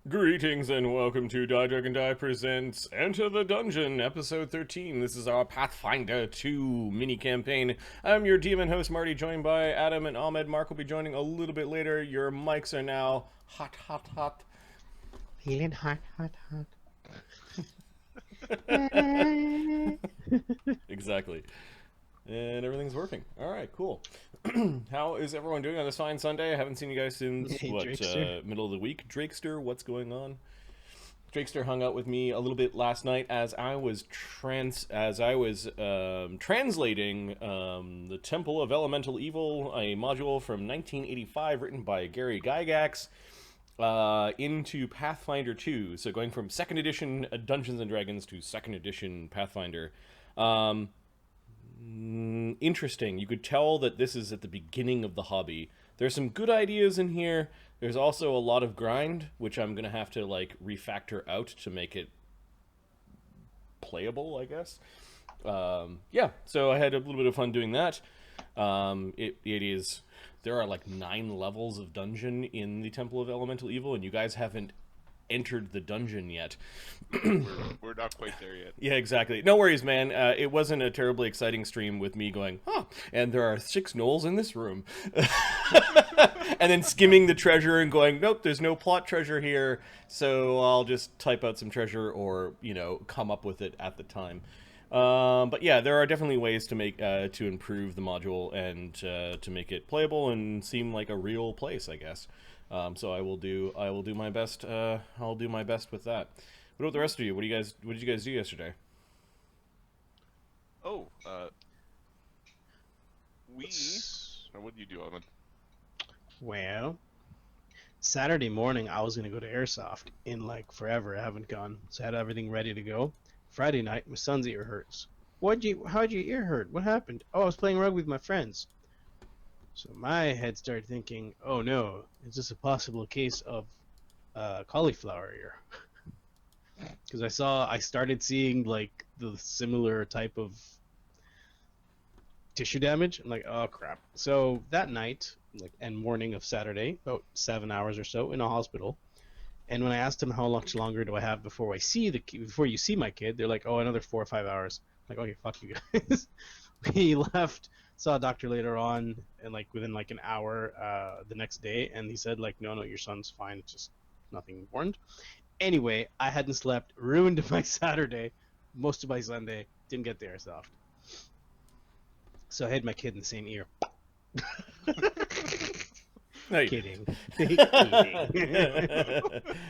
Greetings and welcome to Die Dragon Die presents Enter the Dungeon, episode 13. This is our Pathfinder 2 mini campaign. I'm your demon host Marty, joined by Adam and Ahmed. Mark will be joining a little bit later. Your mics are now hot, hot, hot. Feeling hot, hot, hot. Exactly. And everything's working. All right, cool. How is everyone doing on this fine Sunday? I haven't seen you guys since, Hey, Drakester. middle of the week. Drakester, what's going on? Drakester hung out with me a little bit last night as I was translating the Temple of Elemental Evil, a module from 1985 written by Gary Gygax, into Pathfinder 2. So going from second edition Dungeons and Dragons to second edition Pathfinder. Interesting. You could tell that this is at the beginning of the hobby. There's some good ideas in here. There's also a lot of grind, which I'm gonna have to like refactor out to make it playable, I guess. Yeah, so I had a little bit of fun doing that. It is there are like 9 levels of dungeon in the Temple of Elemental Evil, and you guys haven't entered the dungeon yet. we're not quite there yet. Yeah, exactly. No worries, man. It wasn't a terribly exciting stream with me going, and there are 6 gnolls in this room. And then skimming the treasure and going, nope, there's no plot treasure here, so I'll just type out some treasure or, come up with it at the time. But yeah, there are definitely ways to make to improve the module and to make it playable and seem like a real place, I guess. So I will do my best. I'll do my best with that. What about the rest of you? What did you guys do yesterday? Oh, what did you do, Ahmed? Well, Saturday morning I was gonna go to Airsoft in like forever. I haven't gone, so I had everything ready to go. Friday night, my son's ear hurts. How'd your ear hurt? What happened? Oh, I was playing rugby with my friends. So my head started thinking, oh no, is this a possible case of cauliflower ear? Because I started seeing like the similar type of tissue damage. I'm like, oh crap. So that night, and morning of Saturday, about 7 hours or so in a hospital. And when I asked them how much longer do I have before before you see my kid, they're like, oh, another 4 or 5 hours. I'm like, okay, fuck you guys. We left, saw a doctor later on, and like within like an hour the next day, and he said like, no, your son's fine, it's just nothing important. Anyway, I hadn't slept, ruined my Saturday, most of my Sunday, didn't get the airsoft. So I had my kid in the same ear. No, you Kidding.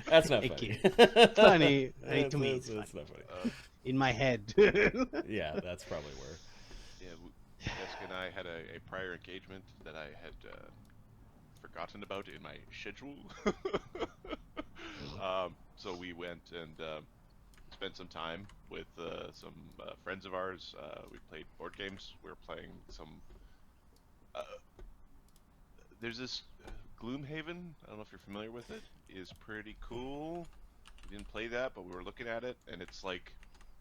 That's not funny. Funny. To me, it's that's not funny. in my head. Yeah, that's probably where. Yeah, Jessica and I had a prior engagement that I had forgotten about in my schedule. So we went and spent some time with some friends of ours. We played board games. We were playing some. There's this Gloomhaven. I don't know if you're familiar with it. Is pretty cool. We didn't play that, but we were looking at it, and it's like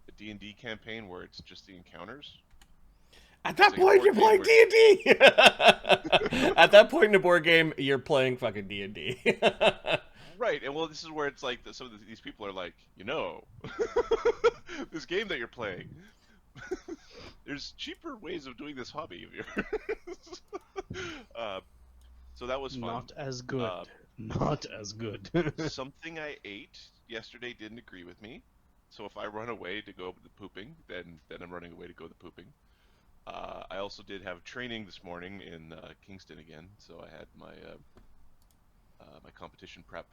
a D&D campaign where it's just the encounters. At that point, you're playing D&D. At that point in the board game, you're playing fucking D&D. Right, and well, this is where it's like some of these people are like, this game that you're playing. There's cheaper ways of doing this hobby of yours. So that was fun. Not as good. Not as good. Something I ate yesterday didn't agree with me. So if I run away to go to the pooping, then I'm running away to go to the pooping. I also did have training this morning in Kingston again, so I had my my competition prep.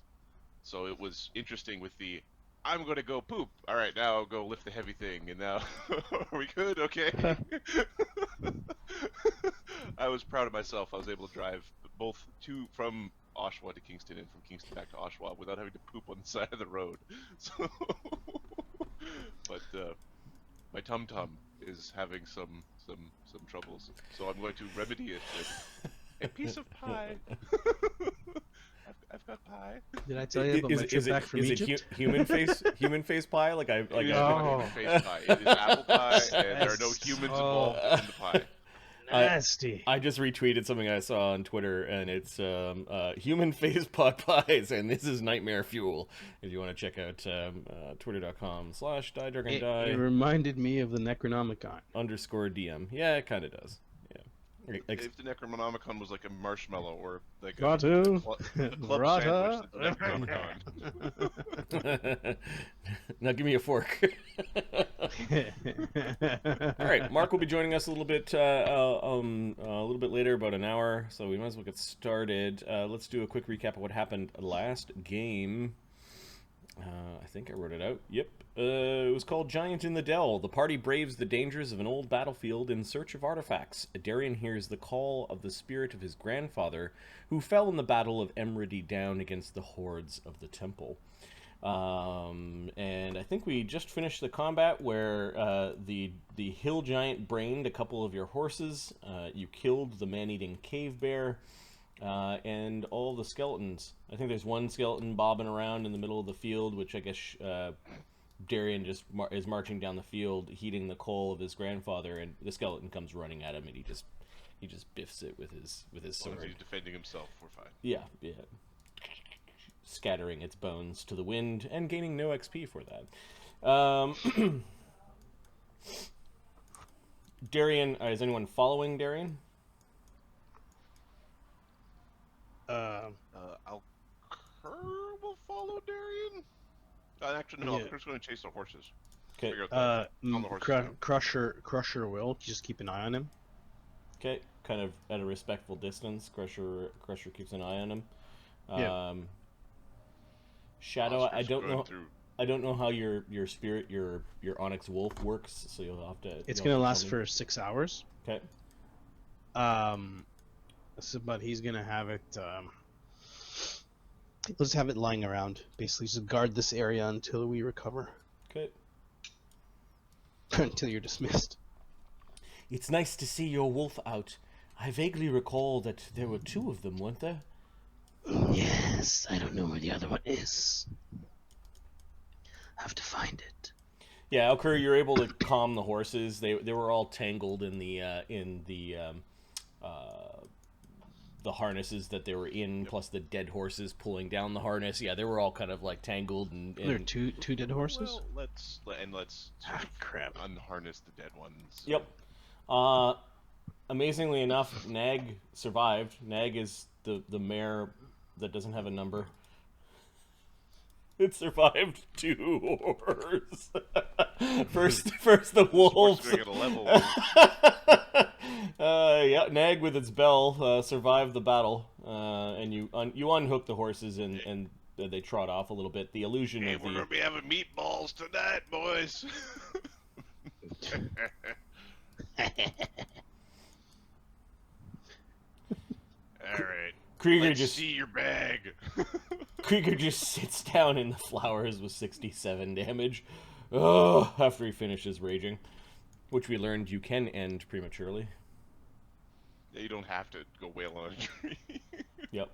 So it was interesting with the I'm going to go poop. All right, now I'll go lift the heavy thing. And now, are we good? Okay. I was proud of myself. I was able to drive both from Oshawa to Kingston and from Kingston back to Oshawa without having to poop on the side of the road. So, but my tum tum is having some troubles. So I'm going to remedy it with a piece of pie. I've got pie. Did I tell you about my trip back from Egypt? Human face pie? Like it is not human face pie. It is apple pie, and there are no humans involved in the pie. Nasty. I just retweeted something I saw on Twitter, and it's human face pot pies, and this is nightmare fuel. If you want to check out twitter.com/die It reminded me of the Necronomicon. _DM. Yeah, it kind of does. Yeah. If the Necronomicon was like a marshmallow or like a Ratu. club Rata. sandwich, that's the Necronomicon. Now give me a fork. All right, Mark will be joining us a little bit later, about an hour, so we might as well get started. Let's do a quick recap of what happened last game. I think I wrote it out. Yep. It was called Giant in the Dell. The party braves the dangers of an old battlefield in search of artifacts. Darian hears the call of the spirit of his grandfather, who fell in the battle of Emrady Down against the hordes of the temple. And I think we just finished the combat where the hill giant brained a couple of your horses. You killed the man-eating cave bear. And all the skeletons. I think there's one skeleton bobbing around in the middle of the field, which I guess Darian just is marching down the field, heeding the call of his grandfather, and the skeleton comes running at him, and he just biffs it with his sword. As long as he's defending himself, we're fine. Yeah, scattering its bones to the wind and gaining no XP for that. Darian, is anyone following Darian? Alker will follow Darian. Actually, no. Yeah. Alker's going to chase the horses. Okay. Figure out on the horses now. Crusher will just keep an eye on him. Okay, kind of at a respectful distance. Crusher keeps an eye on him. Yeah. Shadow, Oscar's going through- I don't know how your spirit, your Onyx Wolf works, so you'll have to. It's you'll gonna have to last tell me. for 6 hours. Okay. But he's gonna have it. Let's have it lying around. Basically, just guard this area until we recover. Okay. Until you're dismissed. It's nice to see your wolf out. I vaguely recall that there were 2 of them, weren't there? Yes, I don't know where the other one is. Have to find it. Yeah, Alkur, you're able to calm the horses. They were all tangled in the harnesses that they were in, plus the dead horses pulling down the harness. Yeah, they were all kind of like tangled and. There are two dead horses. Well, let's sort of Crap. unharness the dead ones. Yep. Amazingly enough, Nag survived. Nag is the mare that doesn't have a number. It survived 2 horrors. first the wolves. Sports gonna get a level. Yeah, Nag with its bell survived the battle, and you unhook the horses and they trot off a little bit. The illusion Hey, of we're the gonna be having meatballs tonight, boys. All right. Krieger Let's just see your bag. Krieger just sits down in the flowers with 67 damage. Oh, after he finishes raging, which we learned you can end prematurely. Yeah, you don't have to go wail on a tree. Yep.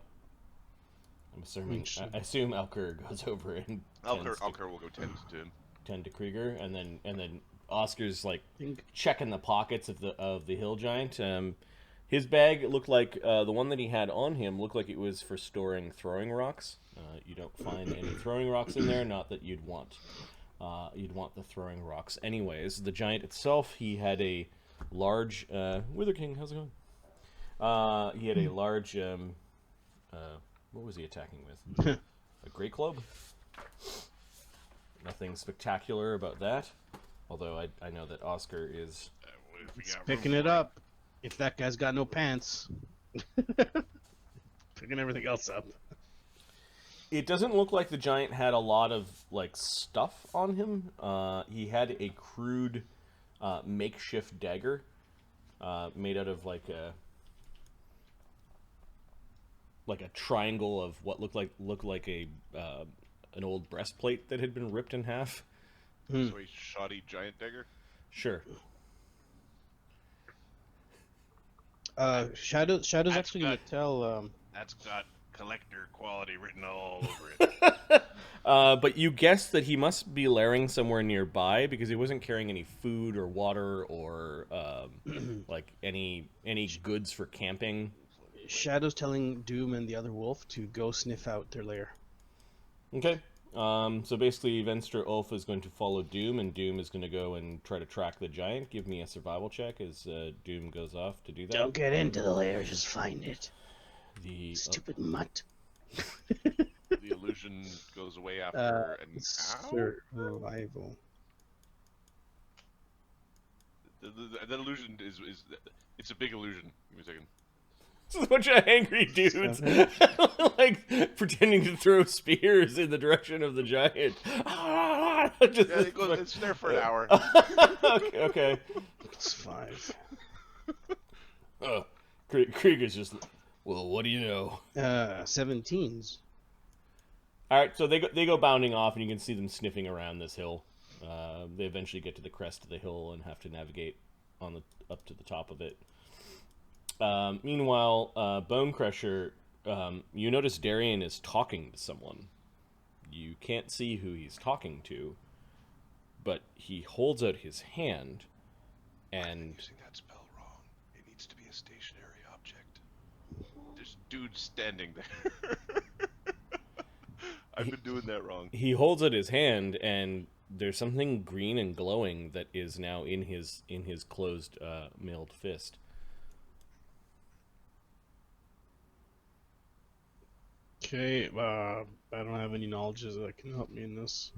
I'm assuming. I assume Alker goes over and Alker will go tend to him. Krieger, and then Oscar's like Think- checking the pockets of the hill giant. His bag looked like the one that he had on him looked like it was for storing throwing rocks. You don't find any throwing rocks in there. Not that you'd want. You'd want the throwing rocks anyways. The giant itself, he had a large Wither King. How's it going? He had a large. What was he attacking with? A great club. Nothing spectacular about that. Although I know that Oscar is. Picking it up. If that guy's got no pants. Picking everything else up. It doesn't look like the giant had a lot of like stuff on him. He had a crude makeshift dagger made out of like a triangle of what looked like a an old breastplate that had been ripped in half. So he's shoddy giant dagger. Sure. Shadow's actually gonna good. tell. That's got collector quality written all over it. But you guess that he must be lairing somewhere nearby because he wasn't carrying any food or water or like any goods for camping. Shadow's telling Doom and the other wolf to go sniff out their lair. Okay. So basically, Venstre Ulf is going to follow Doom, and Doom is going to go and try to track the giant. Give me a survival check as Doom goes off to do that. Don't get into the lair, just find it. The Stupid mutt. The illusion goes away after an hour. Survival. That illusion is it's a big illusion. Give me a second. It's a bunch of angry dudes, like pretending to throw spears in the direction of the giant. Just, Yeah, it's there for an hour. okay. It's 5. Krieg is just, well, what do you know? 17s. All right, so they go bounding off, and you can see them sniffing around this hill. They eventually get to the crest of the hill and have to navigate up to the top of it. Meanwhile, Bone Crusher, you notice Darian is talking to someone. You can't see who he's talking to, but he holds out his hand, and Using that spell wrong. It needs to be a stationary object. There's dudes standing there. I've been doing that wrong. he holds out his hand, and there's something green and glowing that is now in his closed, mailed fist. Okay, I don't have any knowledges that can help me in this.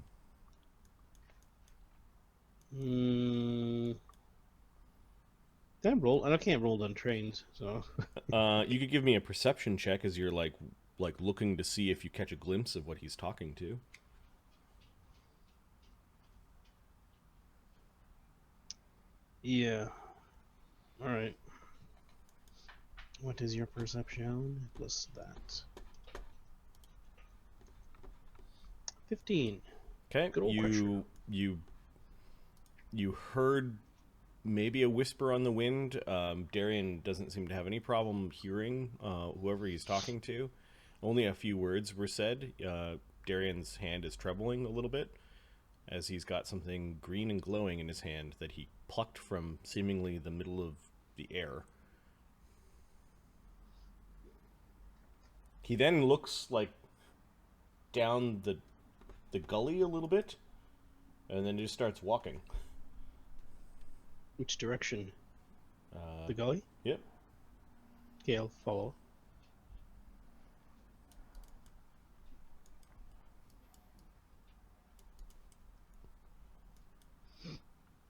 Damn, roll. I can't roll untrained, so. You could give me a perception check as you're like looking to see if you catch a glimpse of what he's talking to. Yeah. All right. What is your perception plus that? 15. Okay, Good old Crusher. you heard maybe a whisper on the wind. Darian doesn't seem to have any problem hearing whoever he's talking to. Only a few words were said. Darian's hand is trembling a little bit as he's got something green and glowing in his hand that he plucked from seemingly the middle of the air. He then looks like down the gully a little bit, and then just starts walking. Which direction? The gully? Yep. Okay, I'll follow.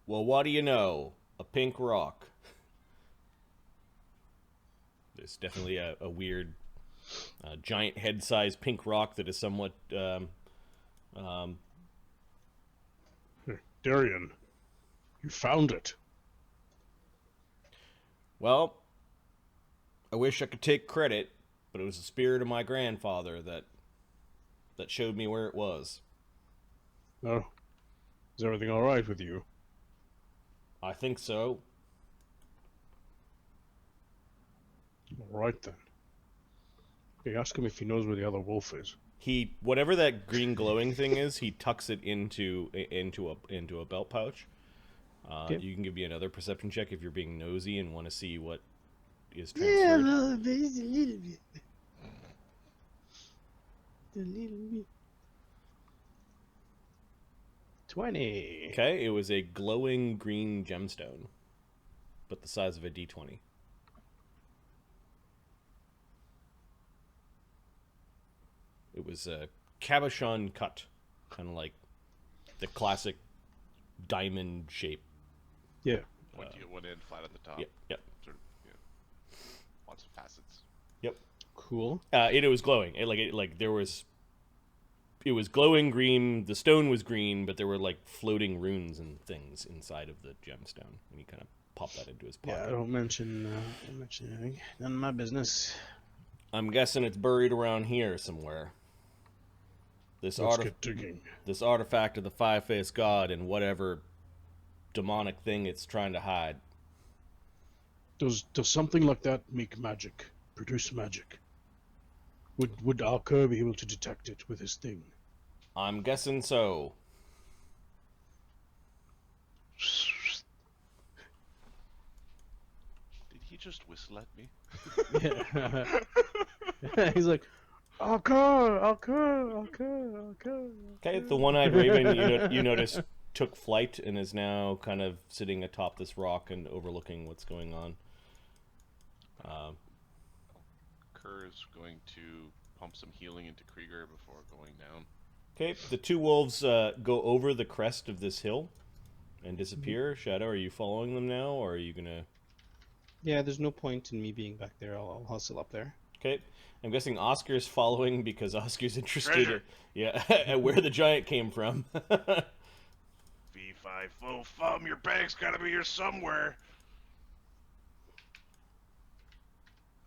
Well, what do you know? A pink rock. There's definitely a weird giant head-sized pink rock that is somewhat Darian, you found it. well, I wish I could take credit, but it was the spirit of my grandfather that showed me where it was. Oh, is everything all right with you? I think so. All right then. Okay, ask him if he knows where the other wolf is. He, whatever that green glowing thing is, he tucks it into a belt pouch. Okay. You can give me another perception check if you're being nosy and want to see what is Yeah, transferred. no, but it's a little bit. A little bit. 20. Okay, it was a glowing green gemstone, but the size of a D20. It was a cabochon cut, kind of like the classic diamond shape. Yeah. One end flat at the top. Yep. Sort of, yeah. Lots of facets. Yep. Cool. It was glowing. It was glowing green. The stone was green, but there were like floating runes and things inside of the gemstone. And he kind of popped that into his pocket. Yeah, don't mention anything. None of my business. I'm guessing it's buried around here somewhere. This Let's get digging. this artifact of the five-faced god and whatever demonic thing it's trying to hide. Does something like that make magic? Produce magic? Would Alker be able to detect it with his thing? I'm guessing so. Did he just whistle at me? Yeah. He's like, okay. Okay, the one-eyed raven you notice took flight and is now kind of sitting atop this rock and overlooking what's going on. Kerr is going to pump some healing into Krieger before going down. Okay, the two wolves go over the crest of this hill and disappear. Shadow, are you following them now, or are you gonna... Yeah, there's no point in me being back there. I'll hustle up there. Okay, I'm guessing Oscar's following because Oscar's interested Treasure. at where the giant came from. Fee, fi, fo, fum, your bag's gotta be here somewhere.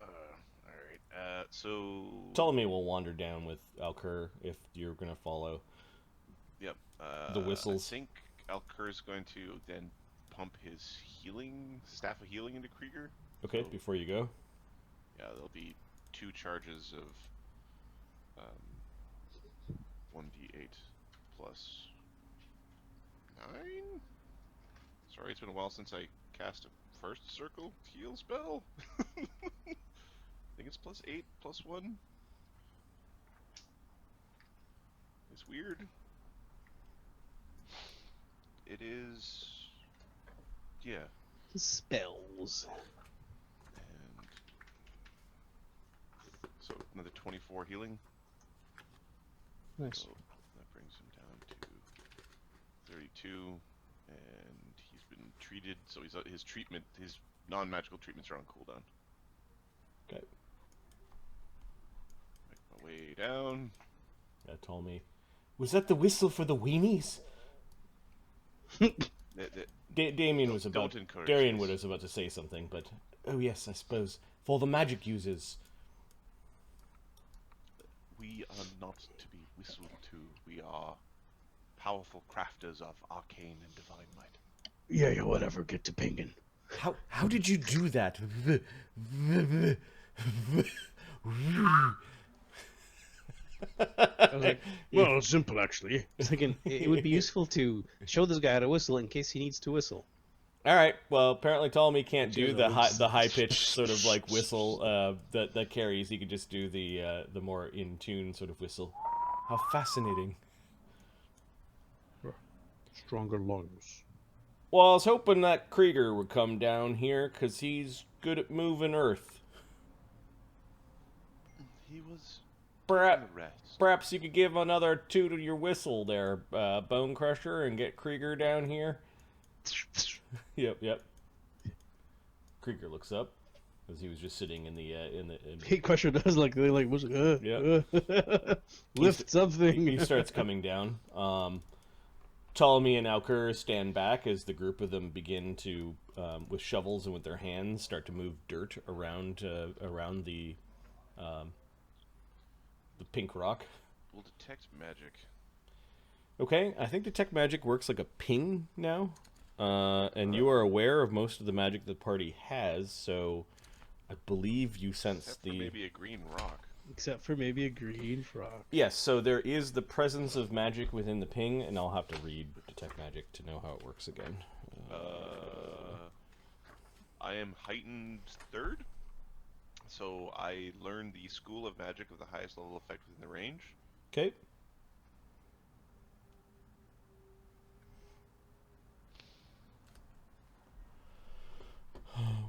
Alright, so... Ptolemy will wander down with Alcur if you're gonna follow. Yep. The whistles. I think Alcur is going to then pump his staff of healing into Krieger. Okay, So, before you go. yeah, there'll be 2 charges of 1d8 plus 9? Sorry, it's been a while since I cast a first circle heal spell. I think it's plus 8, plus 1. It's weird. It is... yeah. Spells. And... so, another 24 healing. Nice. So, that brings him down to 32. And he's been treated, so his non-magical treatments are on cooldown. Okay. Make my way down. That told me. Was that the whistle for the weenies? Damien was about. Don't encourage Darian this. was about to say something, but oh yes, I suppose for the magic users. We are not to be whistled to. We are powerful crafters of arcane and divine might. Yeah, whatever. Get to pinging. How did you do that? I was like, well, it's simple actually. I was thinking it would be useful to show this guy how to whistle in case he needs to whistle. All right. Well, apparently Ptolemy can't do the high pitched sort of like whistle that carries. He could just do the more in tune sort of whistle. How fascinating. Stronger lungs. Well, I was hoping that Krieger would come down here because he's good at moving earth. He was Perhaps, the rest. perhaps you could give another toot to your whistle there, Bone Crusher, and get Krieger down here. Yep. Krieger looks up as he was just sitting in the Hate Crusher does like they like what's lift something. He starts coming down. Ptolemy and Alcur stand back as the group of them begin to, with shovels and with their hands, start to move dirt around the pink rock. We'll detect magic. Okay, I think detect magic works like a ping now, and you are aware of most of the magic the party has, so I believe you sense Except for maybe a green rock. Except for maybe a green frog. Yes, so there is the presence of magic within the ping, and I'll have to read detect magic to know how it works again. I am heightened 3rd, so I learned the School of Magic of the highest level effect within the range. Okay.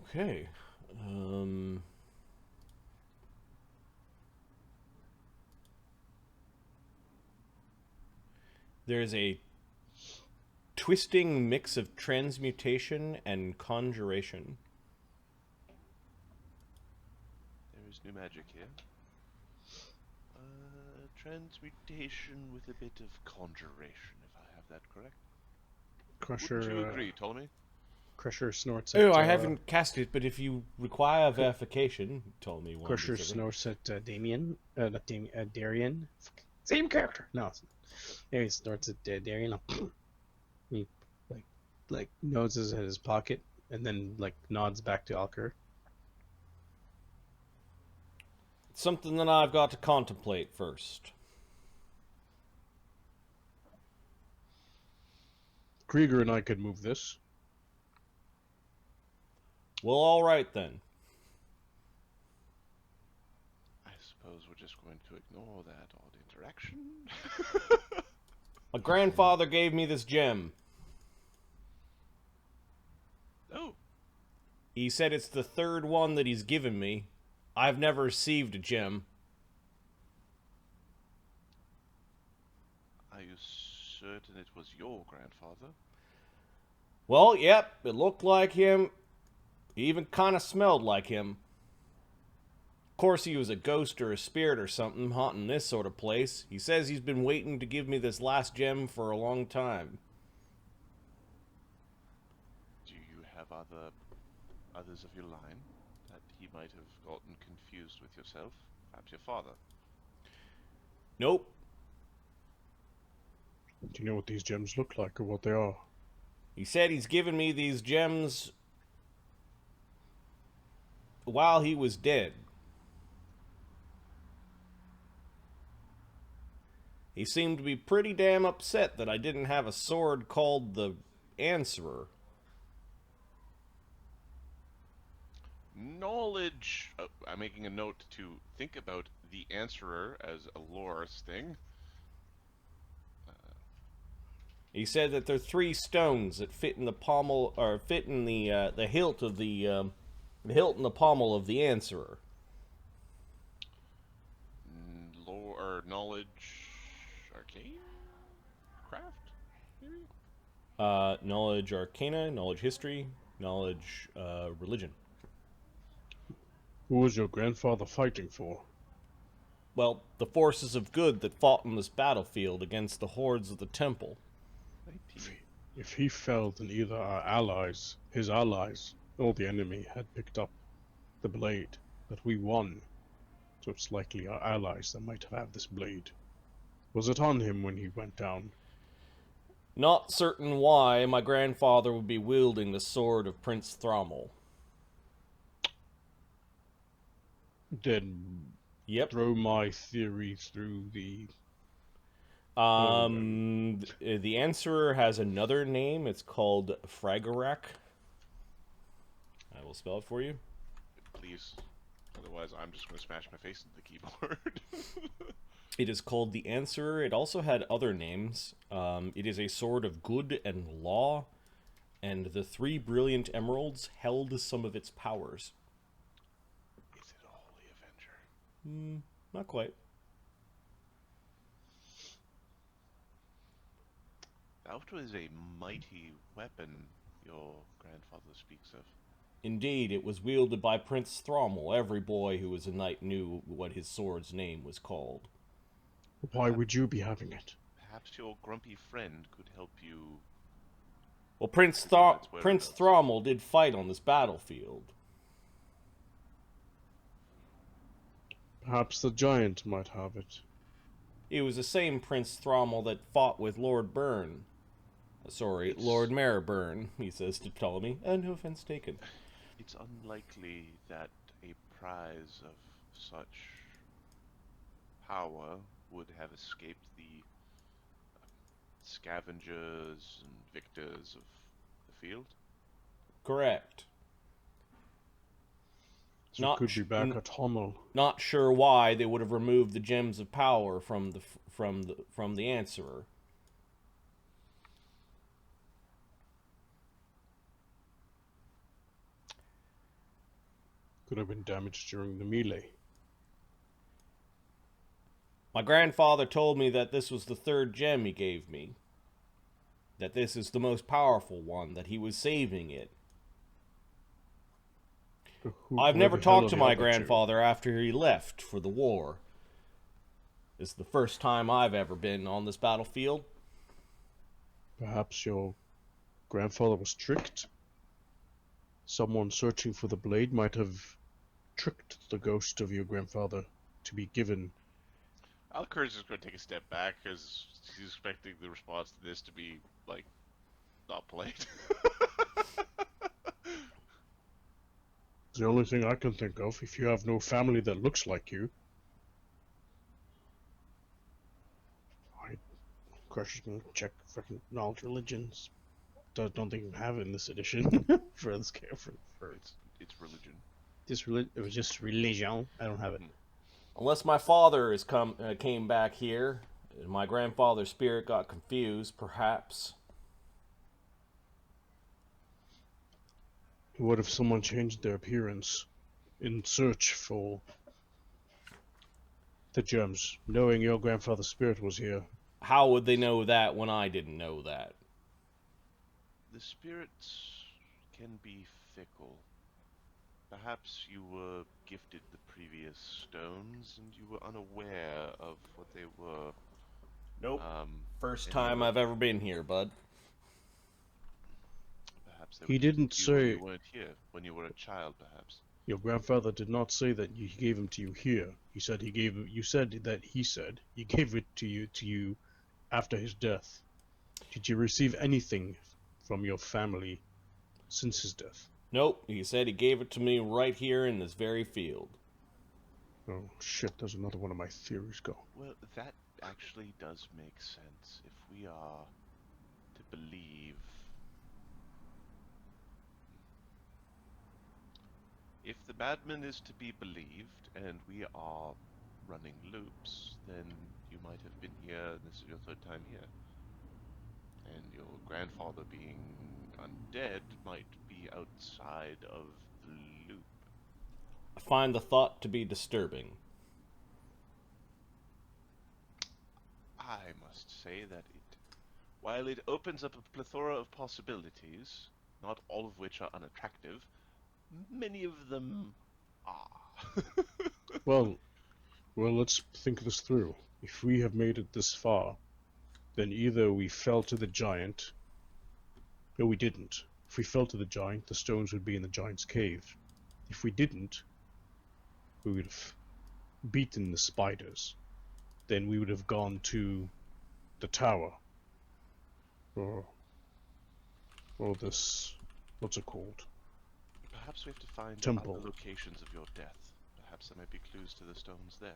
Okay. There's a twisting mix of transmutation and conjuration. There is new magic here. Transmutation with a bit of conjuration, if I have that correct. Crusher. Wouldn't you agree, Ptolemy? Crusher snorts. Oh, at, I haven't cast it, but if you require verification, Ptolemy will. Crusher snorts at Damien. Not Damien. Darian. Same character. No. He snorts at Darian. He like noses at his pocket and then like nods back to Alcur. Something that I've got to contemplate first. Krieger and I could move this. Well, all right then. I suppose we're just going to ignore that odd interaction. My grandfather gave me this gem. Oh, He said it's the third one that he's given me. I've never received a gem. are you certain it was your grandfather? Well, yep, it looked like him. He even kind of smelled like him. Of course, he was a ghost or a spirit or something haunting this sort of place. He says he's been waiting to give me this last gem for a long time. Do you have others of your line that he might have gotten confused with yourself? Perhaps your father? Nope. Do you know what these gems look like or what they are? He said he's given me these gems while he was dead. He seemed to be pretty damn upset that I didn't have a sword called the Answerer. Knowledge. I'm making a note to think about the Answerer as a lore thing. He said that there are 3 stones that fit in the pommel, or fit in the hilt of the hilt and the pommel of the Answerer. Lore or knowledge, arcane, craft, maybe. Knowledge arcana, knowledge history, knowledge religion. Who was your grandfather fighting for? Well, the forces of good that fought in this battlefield against the hordes of the temple. 19. If he fell, then either our allies, his allies, or the enemy had picked up the blade that we won. So it's likely our allies that might have this blade. Was it on him when he went down? Not certain why my grandfather would be wielding the sword of Prince Thrommel. Then Yep. throw my theory through the... The Answerer has another name. It's called Fragarak. I will spell it for you. Please. Otherwise, I'm just going to smash my face into the keyboard. It is called the Answerer. It also had other names. It is a sword of good and law, and the 3 brilliant emeralds held some of its powers. Is it a Holy Avenger? Not quite. That was a mighty weapon your grandfather speaks of. Indeed, it was wielded by Prince Thrommel. Every boy who was a knight knew what his sword's name was called. Why would you be having it? Perhaps your grumpy friend could help you. Well, Prince Thrommel did fight on this battlefield. Perhaps the giant might have it. It was the same Prince Thrommel that fought with Lord Byrne. Lord Maribyrn, he says to Ptolemy. No offense taken. It's unlikely that a prize of such power would have escaped the scavengers and victors of the field. Correct. So it could be back at Hummel. Not sure why they would have removed the gems of power from the Answerer. Could have been damaged during the melee. My grandfather told me that this was the 3rd gem he gave me. That this is the most powerful one, that he was saving it. I've never talked to my grandfather after he left for the war. This is the first time I've ever been on this battlefield. Perhaps your grandfather was tricked? Someone searching for the blade might have tricked the ghost of your grandfather to be given. Alcur's just going to take a step back because he's expecting the response to this to be, like, not polite. It's the only thing I can think of. If you have no family that looks like you. Crush is gonna check freaking knowledge religions. don't think we have it in this edition for this character. For It's religion. it was just religion. I don't have it. Unless my father came back here, and my grandfather's spirit got confused, perhaps. What if someone changed their appearance in search for the gems, knowing your grandfather's spirit was here? How would they know that when I didn't know that? The spirits can be fickle. Perhaps you were gifted the previous stones and you were unaware of what they were. Nope. First and time you- I've ever been here, bud. Perhaps they He were didn't gifted to you when say- you weren't here, when you were a child, perhaps. Your grandfather did not say that he gave them to you here. He said he gave. You said that he said he gave it to you after his death. Did you receive anything from your family since his death? Nope. He said he gave it to me right here in this very field. Oh shit! There's another one of my theories. Go. Well, that actually does make sense. If we are to believe. If the madman is to be believed, and we are running loops, then you might have been here, and this is your third time here. And your grandfather being undead might be outside of the loop. I find the thought to be disturbing. I must say that while it opens up a plethora of possibilities, not all of which are unattractive, many of them are. Well, let's think this through. If we have made it this far, then either we fell to the giant, or we didn't. If we fell to the giant, the stones would be in the giant's cave. If we didn't, we would have beaten the spiders. Then we would have gone to the tower. Or this, what's it called? Perhaps we have to find Temple. other locations of your death. Perhaps there might be clues to the stones there.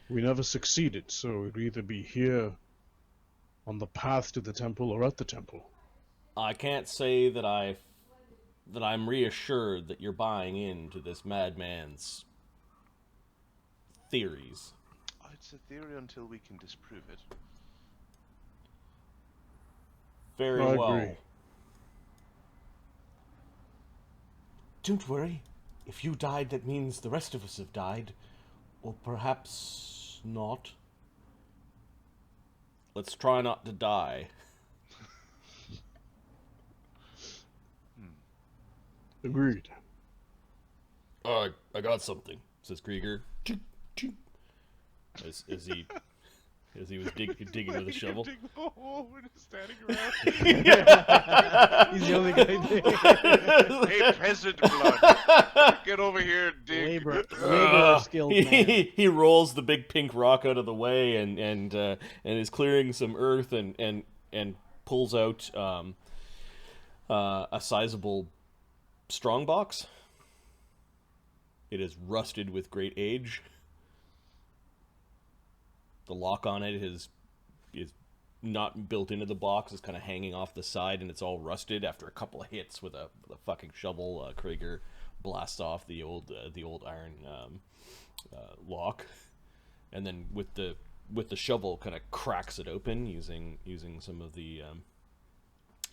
We never succeeded, so it would either be here on the path to the temple or at the temple. I can't say that I'm reassured that you're buying into this madman's theories. It's a theory until we can disprove it. Very I well. agree. Don't worry. If you died, that means the rest of us have died. Or perhaps not. Let's try not to die. Agreed. I got something, says Krieger. As he was digging with a shovel. Dig the hole, we're just standing around. He's the only guy there. Hey, peasant blood, get over here and dig. Labor skilled man. He rolls the big pink rock out of the way and is clearing some earth and pulls out a sizable strongbox. It is rusted with great age. The lock on it is not built into the box. It's kind of hanging off the side, and it's all rusted. After a couple of hits with a fucking shovel, Krieger blasts off the old iron lock, and then with the shovel, kind of cracks it open using some of the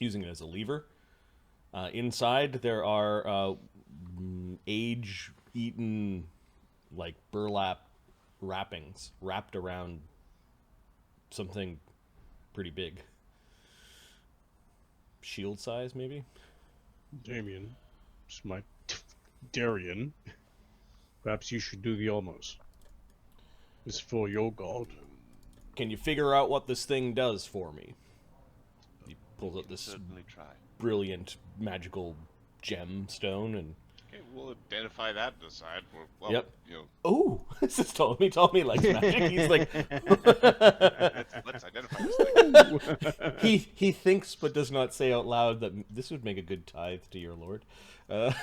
using it as a lever. Inside there are age-eaten, like burlap wrappings wrapped around something pretty big. Shield size, maybe? Damien, it's my Darian. Perhaps you should do the honors. It's for your god. Can you figure out what this thing does for me? He pulls out this Certainly try. brilliant magical gemstone and Okay, we'll identify that and decide. Well, Yep. You know, oh, this is Tommy likes magic. He's like let's identify this thing. he thinks but does not say out loud that this would make a good tithe to your lord. Perhaps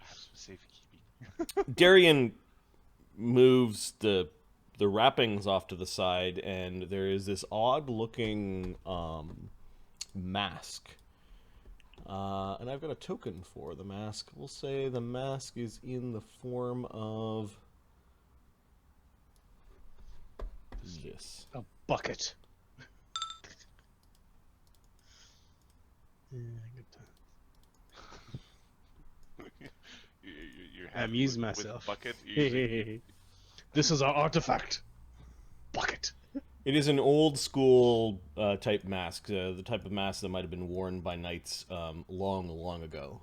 for safekeeping. Darian moves the wrappings off to the side, and there is this odd looking mask. And I've got a token for the mask. We'll say the mask is in the form of this. A bucket. Yeah, good time. You're I happy amuse with myself. bucket. You're using- This is our artifact. Bucket. It is an old school type mask, the type of mask that might have been worn by knights long ago.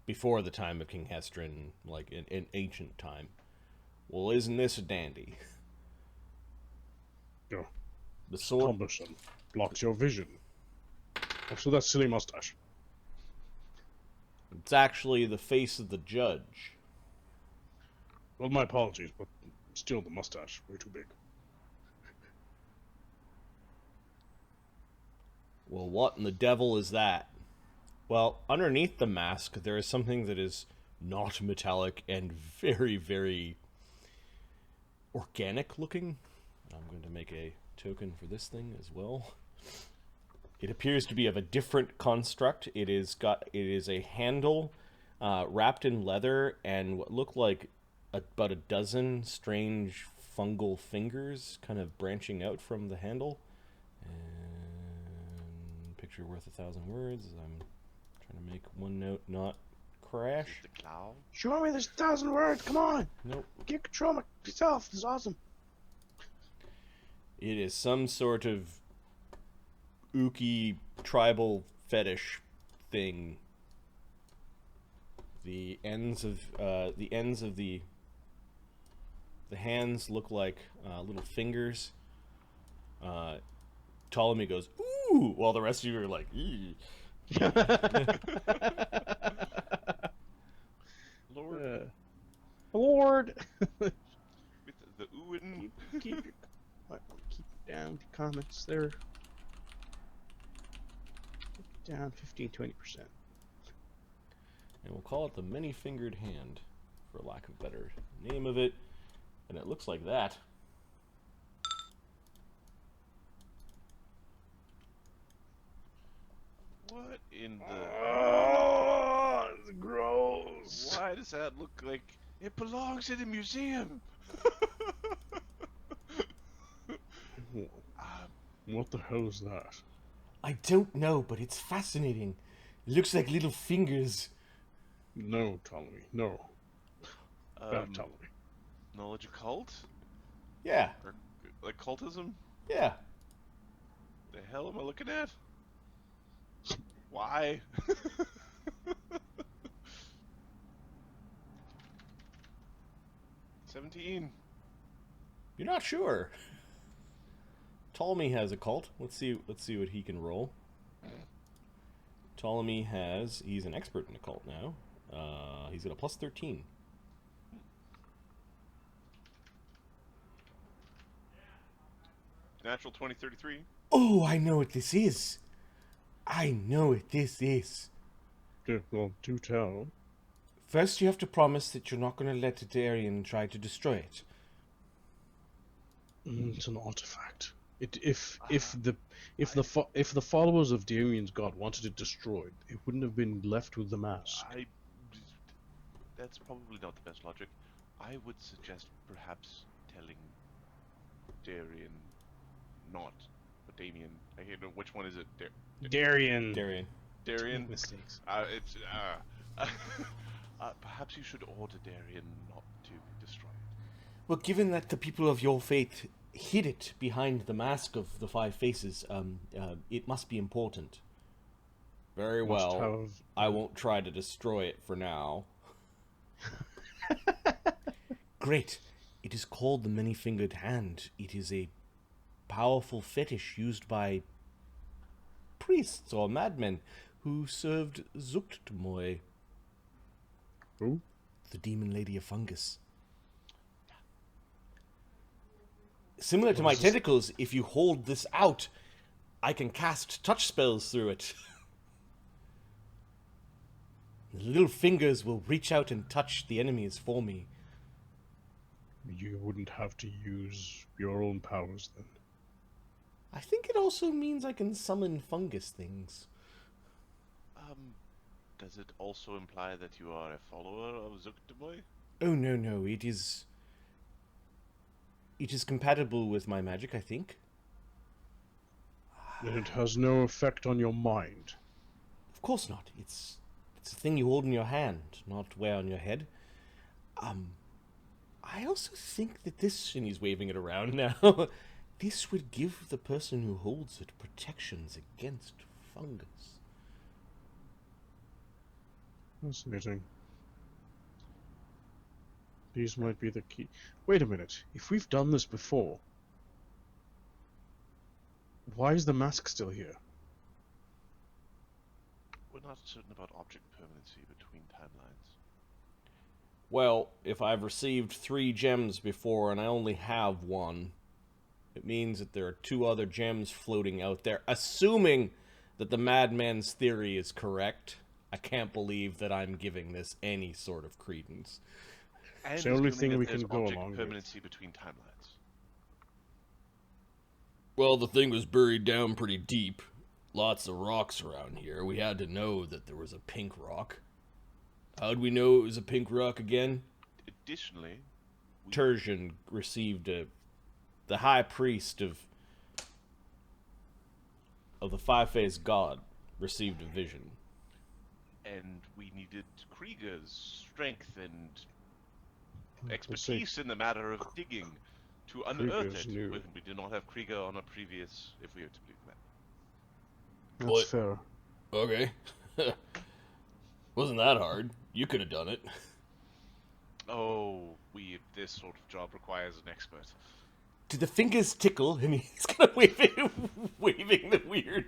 Before the time of King Hestrin, like in ancient time. Well, isn't this a dandy? Yeah. The sword. Cumbersome. Blocks your vision. Also, that silly mustache. It's actually the face of the judge. Well, my apologies, but still the mustache. Way too big. Well, what in the devil is that? Well, underneath the mask, there is something that is not metallic and very, very organic looking. I'm going to make a token for this thing as well. It appears to be of a different construct. It is a handle wrapped in leather and what look like about a dozen strange fungal fingers kind of branching out from the handle. And picture worth 1,000 words. I'm trying to make one note not crash. The cloud. Show me this 1,000 words. Come on. Nope. Get control of yourself. This is awesome. It is some sort of ooky tribal fetish thing. The ends of the hands look like little fingers. Ptolemy goes, "Ooh," while the rest of you are like, "Eee." Lord, Lord. with the oohin. keep it down to comments there. Keep it down 15-20%. And we'll call it the many-fingered hand, for lack of a better name of it. And it looks like that. What in the? Oh, it's gross. Why does that look like it belongs in a museum? What the hell is that? I don't know, but it's fascinating. It looks like little fingers. No, Ptolemy. No. Bad Ptolemy. Knowledge occult? Yeah, Or like cultism? yeah. The hell am I looking at? Why? $17. You're not sure. Ptolemy has a cult. Let's see what he can roll. Ptolemy he's an expert in occult now. He's got a plus 13. Natural 2033. Oh, I know what this is. I know what this is. Yeah, well, do tell. First, you have to promise that you're not going to let Darian try to destroy it. It's an artifact. If the followers of Darian's god wanted it destroyed, it wouldn't have been left with the mask. That's probably not the best logic. I would suggest perhaps telling Darian, not Damien. I can't know which one is it. Darian. Darian. Mistakes. Perhaps you should order Darian not to destroy it. Well, given that the people of your faith hid it behind the mask of the five faces, it must be important. Very well. I won't try to destroy it for now. Great. It is called the Many-Fingered Hand. It is a powerful fetish used by priests or madmen who served Zuktmoy. Who? The demon lady of fungus. Similar to my tentacles, if you hold this out, I can cast touch spells through it. The little fingers will reach out and touch the enemies for me. You wouldn't have to use your own powers then. I think it also means I can summon fungus things. Does it also imply that you are a follower of Zuktaboy? Oh, no, it is... It is compatible with my magic, I think. And it has no effect on your mind. Of course not. It's a thing you hold in your hand, not wear on your head. I also think that this, and he's waving it around now, this would give the person who holds it protections against fungus. Fascinating. These might be the key. Wait a minute. If we've done this before, why is the mask still here? We're not certain about object permanency between timelines. Well, if I've received 3 gems before and I only have 1, it means that there are 2 other gems floating out there, assuming that the madman's theory is correct. I can't believe that I'm giving this any sort of credence. And It's the only assuming thing that we there's can go object along with. permanency between timelines. Well, the thing was buried down pretty deep. Lots of rocks around here. We had to know that there was a pink rock. How'd we know it was a pink rock again? Additionally, Tertian received the high priest of the five-faced god received a vision. and we needed Krieger's strength and Let's see. expertise in the matter of digging to unearth Krieger's it. new. We did not have Krieger on a previous, if we are to believe that. That's What? fair. Okay. Wasn't that hard. You could have done it. Oh, this sort of job requires an expert. Did the fingers tickle? And he's kind of waving the weird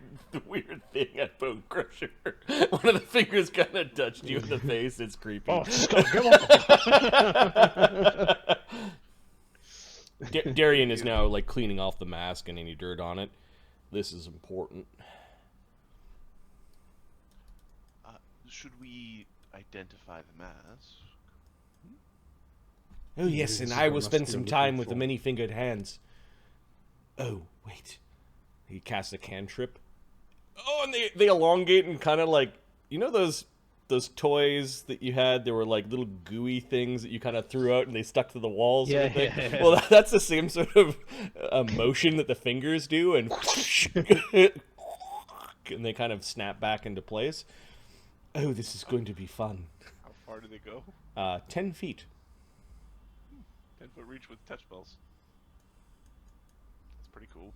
thing at Bone Crusher. One of the fingers kind of touched you in the face. It's creepy. Oh, Scott, come on! Darian is now like cleaning off the mask and any dirt on it. This is important. Should we identify the mask? Oh yes, This and is I what will must spend be some looking time with the for. many-fingered hands. Oh, wait. He casts a cantrip. Oh, and they elongate and kind of like, you know those toys that you had? There were like little gooey things that you kind of threw out and they stuck to the walls. Yeah, and everything? yeah. Well, that's the same sort of motion that the fingers do, and and they kind of snap back into place. Oh, this is going to be fun. How far do they go? 10 feet. 10-foot reach with touch spells. That's pretty cool.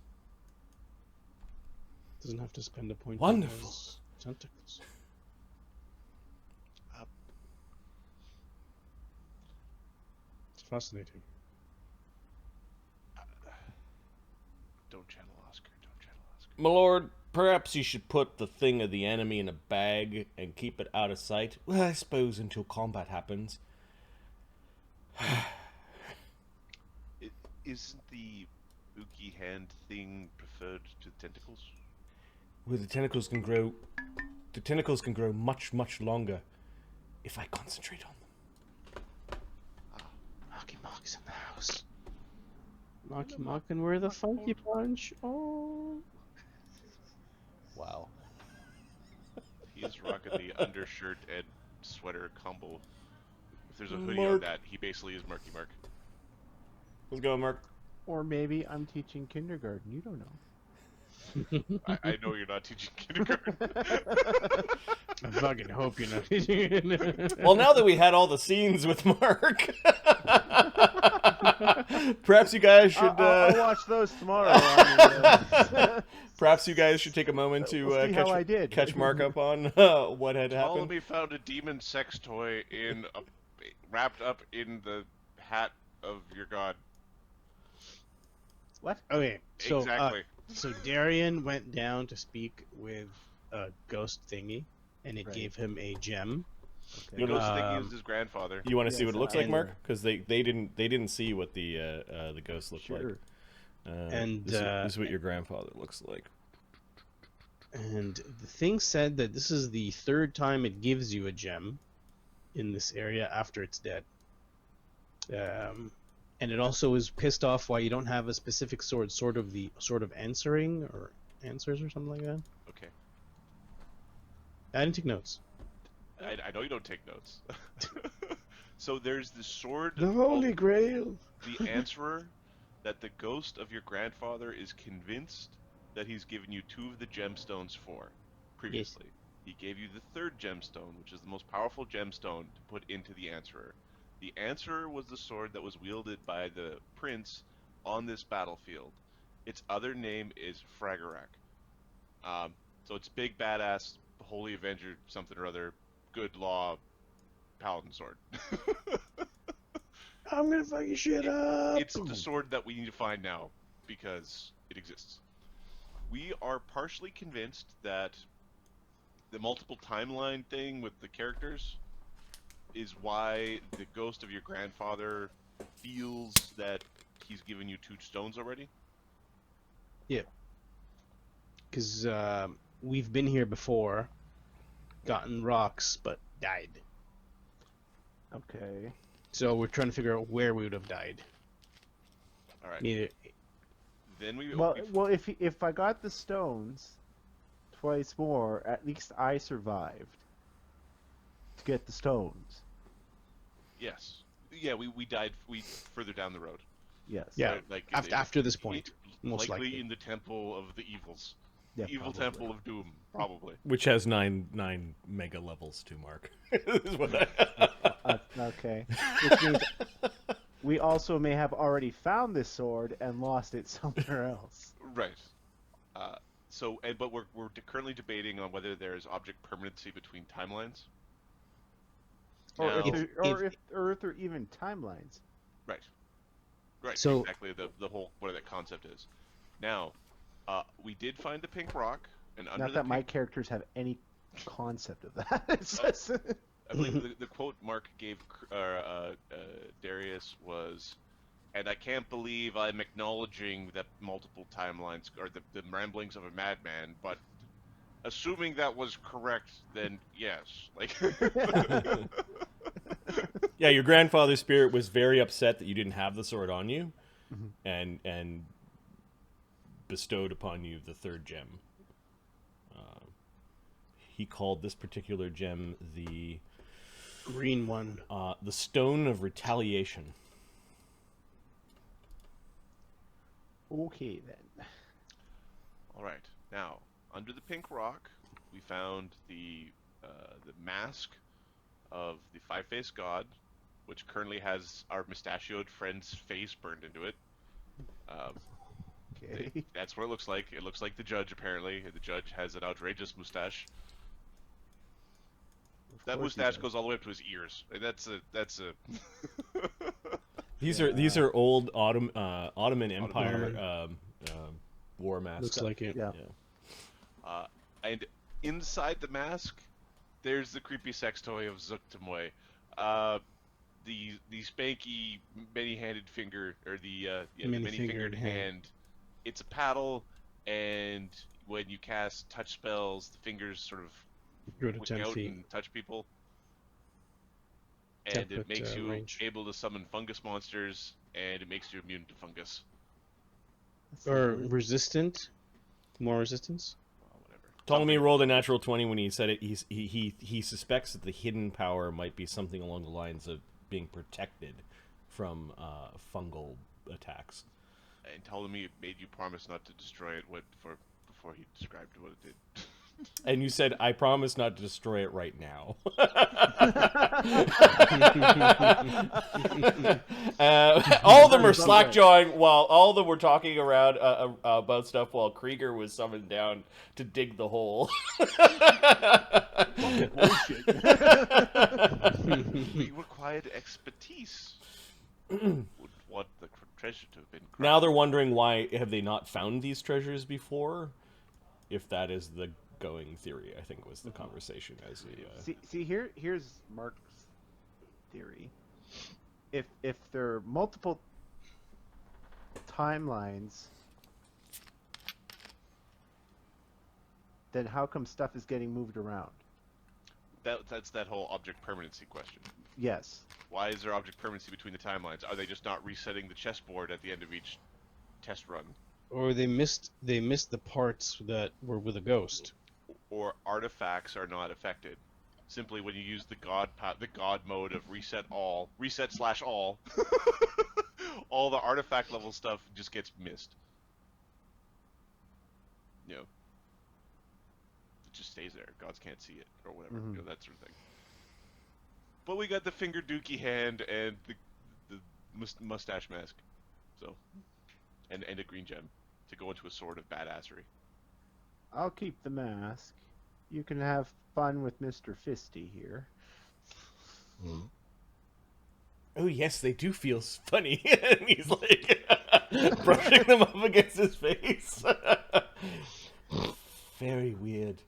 Doesn't have to spend a point. Wonderful. On his tentacles. It's fascinating. Don't channel Oscar. Don't channel Oscar. My lord, perhaps you should put the thing of the enemy in a bag and keep it out of sight. Well, I suppose until combat happens. Isn't the Uki hand thing preferred to tentacles? Well, the tentacles can grow. The tentacles can grow much, much longer if I concentrate on them. Marky Mark's in the house. Marky Mark and we're the Funky Punch. Oh. Wow. He is rocking the undershirt and sweater combo. If there's a hoodie Mark. on that, he basically is Marky Mark. Let's go, Mark. Or maybe I'm teaching kindergarten. You don't know. I know you're not teaching kindergarten. I fucking hope you're not teaching it. Well, now that we had all the scenes with Mark, perhaps you guys should. I'll watch those tomorrow. I Perhaps you guys should take a moment to We'll see how I catch, did. catch Mark up on what had happened. Ptolemy found a demon sex toy wrapped up in the hat of your god. what? Okay, so Exactly. So Darian went down to speak with a ghost thingy, and it Right. gave him a gem. The You ghost thing Um, used his grandfather. You want to see Yes, what it looks like, and- Mark? Because they didn't see what the ghost looked like. Sure. And, this is what your grandfather looks like. And the thing said that this is the third time it gives you a gem in this area after it's dead. And it also is pissed off why you don't have a specific sword, sort of answering or answers or something like that. Okay. I didn't take notes. I know you don't take notes. So there's the sword, The Holy Grail. the Answerer, that the ghost of your grandfather is convinced that he's given you 2 of the gemstones for previously. He gave you the 3rd gemstone, which is the most powerful gemstone to put into the Answerer. The Answerer was the sword that was wielded by the prince on this battlefield. Its other name is Fragarak. So it's big, badass, holy avenger, something or other, good law, paladin sword. I'm gonna fuck your shit up. It's the sword that we need to find now, because it exists. We are partially convinced that the multiple timeline thing with the characters is why the ghost of your grandfather feels that he's given you 2 stones already. Because we've been here before, gotten rocks, but died. Okay. So we're trying to figure out where we would have died. All right. Neither. Then Well, if I got the stones twice more, at least I survived to get the stones. yes, yeah, we died further down the road. Yes. Yeah. Like After this point, most likely likely. in the temple of the evils, Yeah, evil probably. temple of doom, probably. Which has nine mega levels to Mark. Is what I- Okay. Which means we also may have already found this sword and lost it somewhere else. Right. But we're currently debating on whether there's object permanency between timelines. Or Now- if there are even timelines. Right. Right. So- exactly the whole what that concept is. Now, we did find the pink rock, and under Not the that my pink, characters have any concept of that. It's just- I believe the quote Mark gave Darius was, "And I can't believe I'm acknowledging that multiple timelines are the ramblings of a madman, but assuming that was correct, then yes." Like, Yeah, your grandfather's spirit was very upset that you didn't have the sword on you, and bestowed upon you the 3rd gem. He called this particular gem the Green one. Stone of Retaliation. Okay then. all right. Now, under the pink rock, we found the mask of the 5-faced god, which currently has our mustachioed friend's face burned into it. Okay. That's what it looks like. It looks like the judge, apparently. The judge has an outrageous mustache. That course he mustache does. goes all the way up to his ears. That's a. These are old Ottoman Empire war masks. Looks like it. Yeah. And inside the mask, there's the creepy sex toy of Zook Tamoy. The spanky many-handed finger, or the many-fingered hand. It's a paddle, and when you cast touch spells, the fingers sort of Go to wick 10 out feet. and touch people. 10 And it foot, makes you range. able to summon fungus monsters, and it makes you immune to fungus. Or resistant. More resistance. Well, whatever. Ptolemy rolled a natural 20 when he said it. He suspects that the hidden power might be something along the lines of being protected from fungal attacks. And Ptolemy made you promise not to destroy it before he described what it did. And you said, "I promise not to destroy it right now." All of them are slack-jawing while all of them were talking around about stuff while Krieger was summoned down to dig the hole. We required expertise. Would want the treasure to have been. Now they're wondering why have they not found these treasures before? If that is the going theory, I think was the conversation as we. Here's Mark's theory. If there are multiple timelines, then how come stuff is getting moved around? That's that whole object permanency question. Yes. Why is there object permanency between the timelines? Are they just not resetting the chessboard at the end of each test run? Or they missed the parts that were with a ghost. Or artifacts are not affected? Simply when you use the god mode of reset all, all the artifact level stuff just gets missed. You know, it just stays there. Gods can't see it or whatever. You know, that sort of thing. But we got the finger dookie hand and the mustache mask, so and a green gem to go into a sword of badassery. I'll keep the mask. You can have fun with Mr. Fisty here. Oh yes, they do feel funny. And he's like brushing them up against his face. Very weird.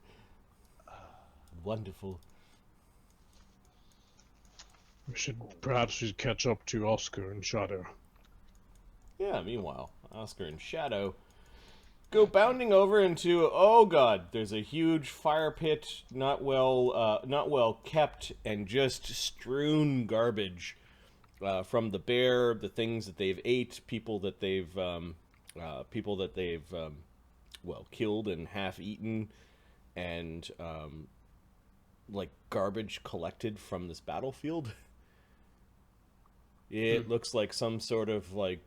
Wonderful. Perhaps we should catch up to Oscar and Shadow. Yeah, meanwhile, Oscar and Shadow go bounding over into, oh god, there's a huge fire pit, not well kept, and just strewn garbage from the bear, the things that they've ate, people that they've killed and half eaten, and like garbage collected from this battlefield. It looks like some sort of like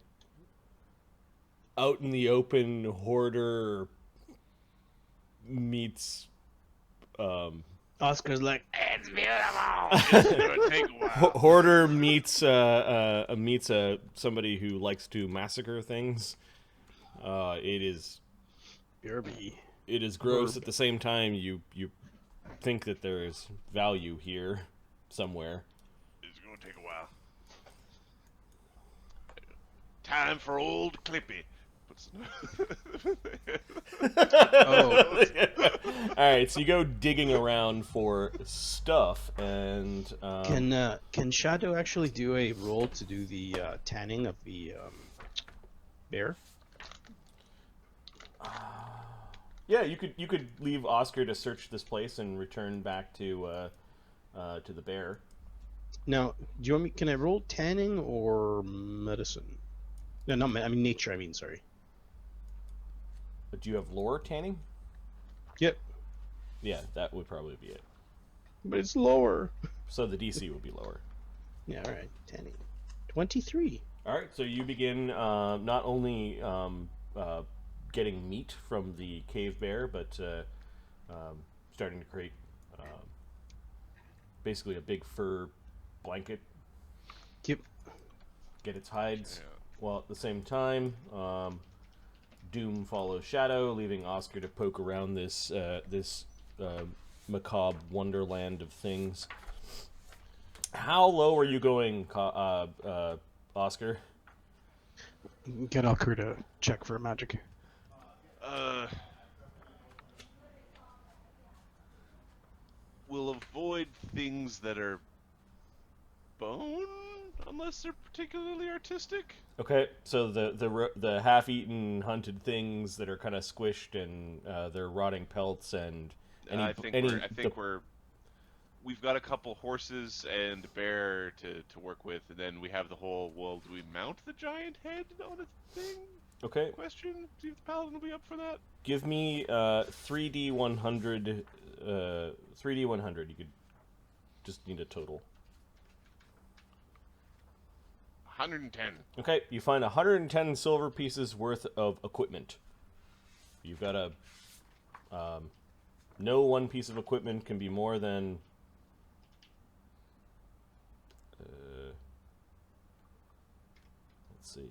out in the open hoarder meets Oscar's like, It's beautiful. It's gonna take a while. hoarder meets somebody who likes to massacre things. It is Derby. It is gross. At the same time, you think that there is value here somewhere. It's gonna take a while. Time for old Clippy. Oh, All right, so you go digging around for stuff, and can Shadow actually do a roll to do the tanning of the bear? yeah, you could leave Oscar to search this place and return back to the bear. Now, do you want me? Can I roll tanning or medicine? No, not I mean nature. I mean, sorry. But do you have lore tanning? Yep, Yeah, that would probably be it. but it's lower. So the DC would be lower. Yeah, all right, tanning. 23. All right, so you begin not only getting meat from the cave bear, but starting to create basically a big fur blanket. Yep. Get its hides. Yeah. While at the same time, Doom follows Shadow, leaving Oscar to poke around this macabre wonderland of things. How low are you going, Oscar? Get Oscar to check for magic. We'll avoid things that are bone, unless they're particularly artistic. Okay, so the half-eaten hunted things that are kind of squished and they're rotting pelts and we've got a couple horses and a bear to work with, and then we have the whole, well, do we mount the giant head on a thing? Okay, Question. See if the paladin will be up for that. give me 3d100. 3d100. You could just need a total. 110. Okay, you find 110 silver pieces worth of equipment. You've got a no one piece of equipment can be more than let's see.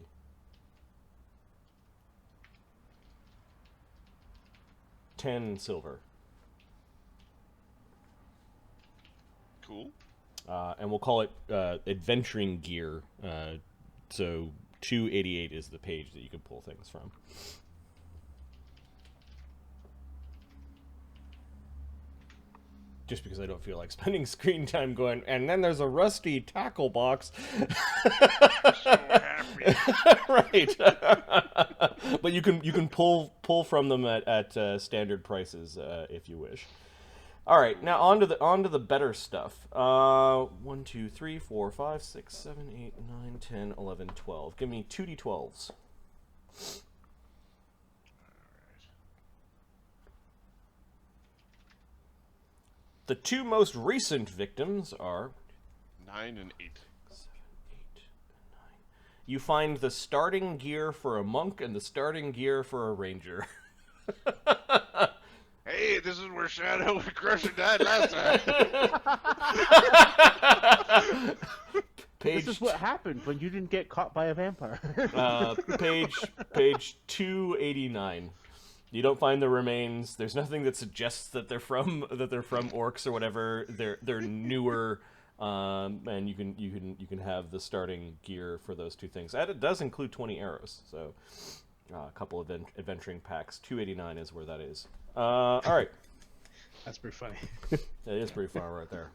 $10 silver. Cool. And we'll call it adventuring gear. So 288 is the page that you can pull things from. Just because I don't feel like spending screen time going, and then there's a rusty tackle box. Right. But you can pull from them at standard prices if you wish. All right, now on to the better stuff. 1, 2, 3, 4, 5, 6, 7, 8, 9, 10, 11, 12. Give me 2d12s. The two most recent victims are 9 and 8. 7, 8, 9. You find the starting gear for a monk and the starting gear for a ranger. Hey, this is where Shadow and Crusher died last time. Page This is what happened when you didn't get caught by a vampire. page 289. You don't find the remains. There's nothing that suggests that they're from orcs or whatever. They're newer, and you can have the starting gear for those two things. And it does include 20 arrows, so a couple of adventuring packs. 289 is where that is. All right, That's pretty funny. that is pretty far right there.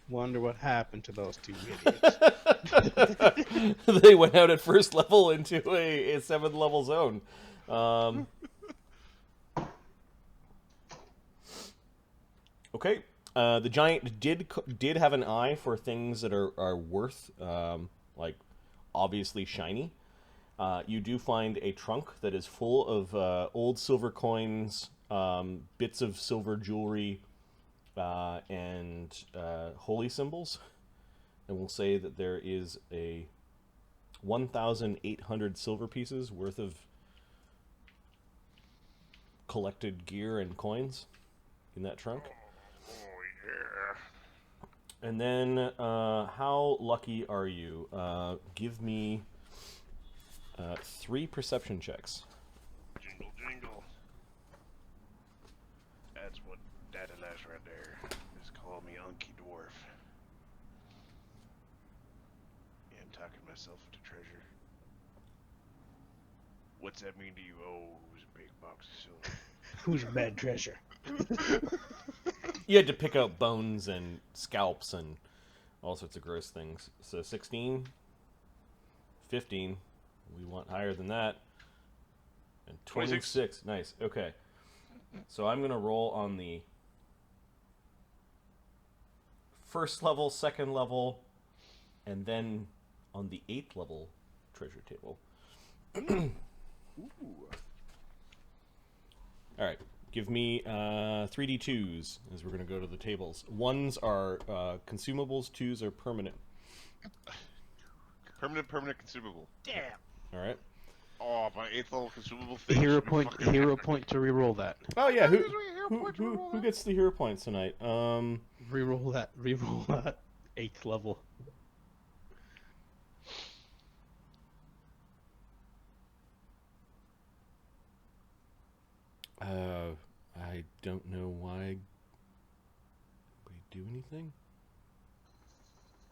Wonder what happened to those two idiots. They went out at first level into a 7th level zone. Okay. The giant did have an eye for things that are worth, like, obviously shiny. You do find a trunk that is full of old silver coins, bits of silver jewelry, and holy symbols. And we'll say that there is a 1,800 silver pieces worth of collected gear and coins in that trunk. Oh, yeah. And then, how lucky are you? Give me 3 perception checks. Jingle, jingle. That's what Daddy likes right there. Just call me Unky Dwarf. Yeah, I'm talking myself into treasure. What's that mean to you? Oh, it was a big box of silver. Who's bad treasure? You had to pick out bones and scalps and all sorts of gross things. So 16, 15. We want higher than that. And 26. Nice. Okay. So I'm going to roll on the first level, second level, and then on the 8th level treasure table. All right. Give me 3d2s as we're going to go to the tables. 1s are consumables, 2s are permanent. Permanent consumable. Damn. All right. Oh, my 8th level consumable thing. Hero should be point. fucking- Hero point to reroll that. Oh yeah, Who who gets the hero points tonight? Reroll that. Reroll that. 8th level. I don't know why we do anything.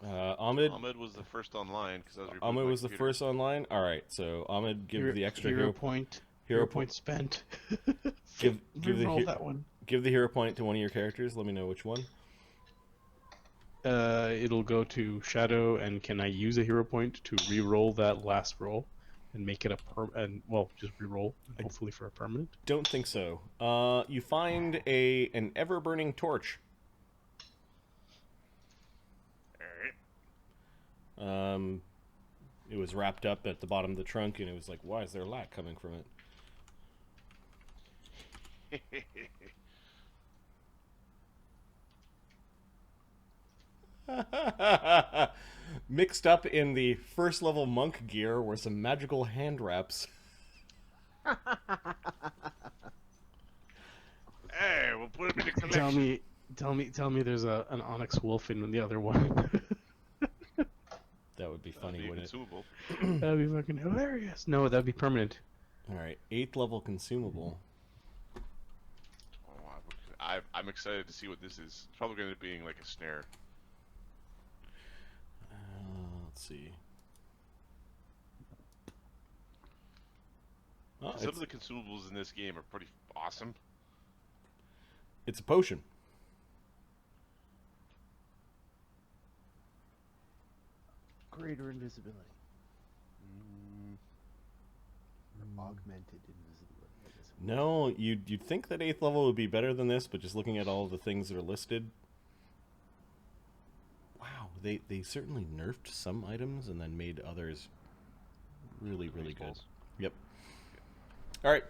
Ahmed Ahmed was the first online because I was. rebooting Ahmed my was the computer. first online. All right, so Ahmed, give the extra hero point. Hero point spent. Give the Reroll he- that one. give the hero point to one of your characters. Let me know which one. It'll go to Shadow, and can I use a hero point to re-roll that last roll and make it just re-roll, hopefully for a permanent? Don't think so. You find an ever burning torch. Alright. It was wrapped up at the bottom of the trunk, and it was like, why is there light coming from it? Mixed up in the first level monk gear were some magical hand wraps. Hey, we'll put him in the collection. Tell me there's an onyx wolf in the other one. That would be funny, Be wouldn't it? consumable. That'd be fucking hilarious. No, that'd be permanent. Alright, 8th level consumable. Oh, I'm excited to see what this is. It's probably going to be being like a snare. Let's see. Oh, Some of the consumables in this game are pretty awesome. it's a potion. Greater invisibility. augmented invisibility. I guess. No, you'd think that 8th level would be better than this, but just looking at all the things that are listed, wow, they certainly nerfed some items and then made others really good. Reasonable. Yep. All right,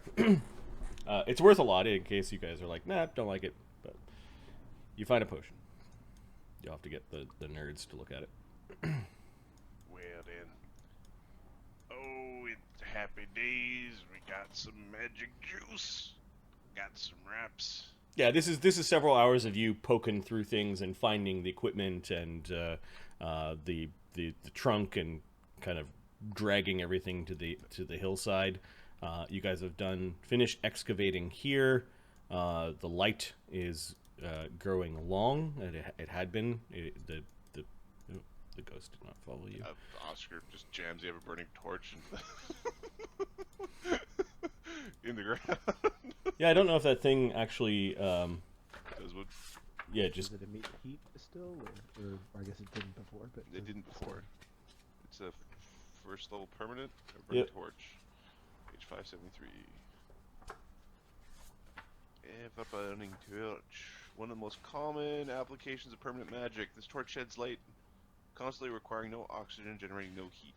it's worth a lot in case you guys are like, nah, don't like it, but you find a potion. You'll have to get the nerds to look at it. Well then. Oh, it's happy days. We got some magic juice. Got some wraps. Yeah, this is several hours of you poking through things and finding the equipment and the trunk and kind of dragging everything to the hillside. You guys have finished excavating here. The light is growing along. It had been. The ghost did not follow you. Oscar just jams the ever-burning torch in in the ground. Yeah, I don't know if that thing actually. Does what Yeah, just Does it emit heat still, or I guess it didn't before, but it didn't before. It's a first level permanent Yep. torch. Page 573. Ever-burning torch. One of the most common applications of permanent magic. This torch sheds light, constantly requiring no oxygen, generating no heat.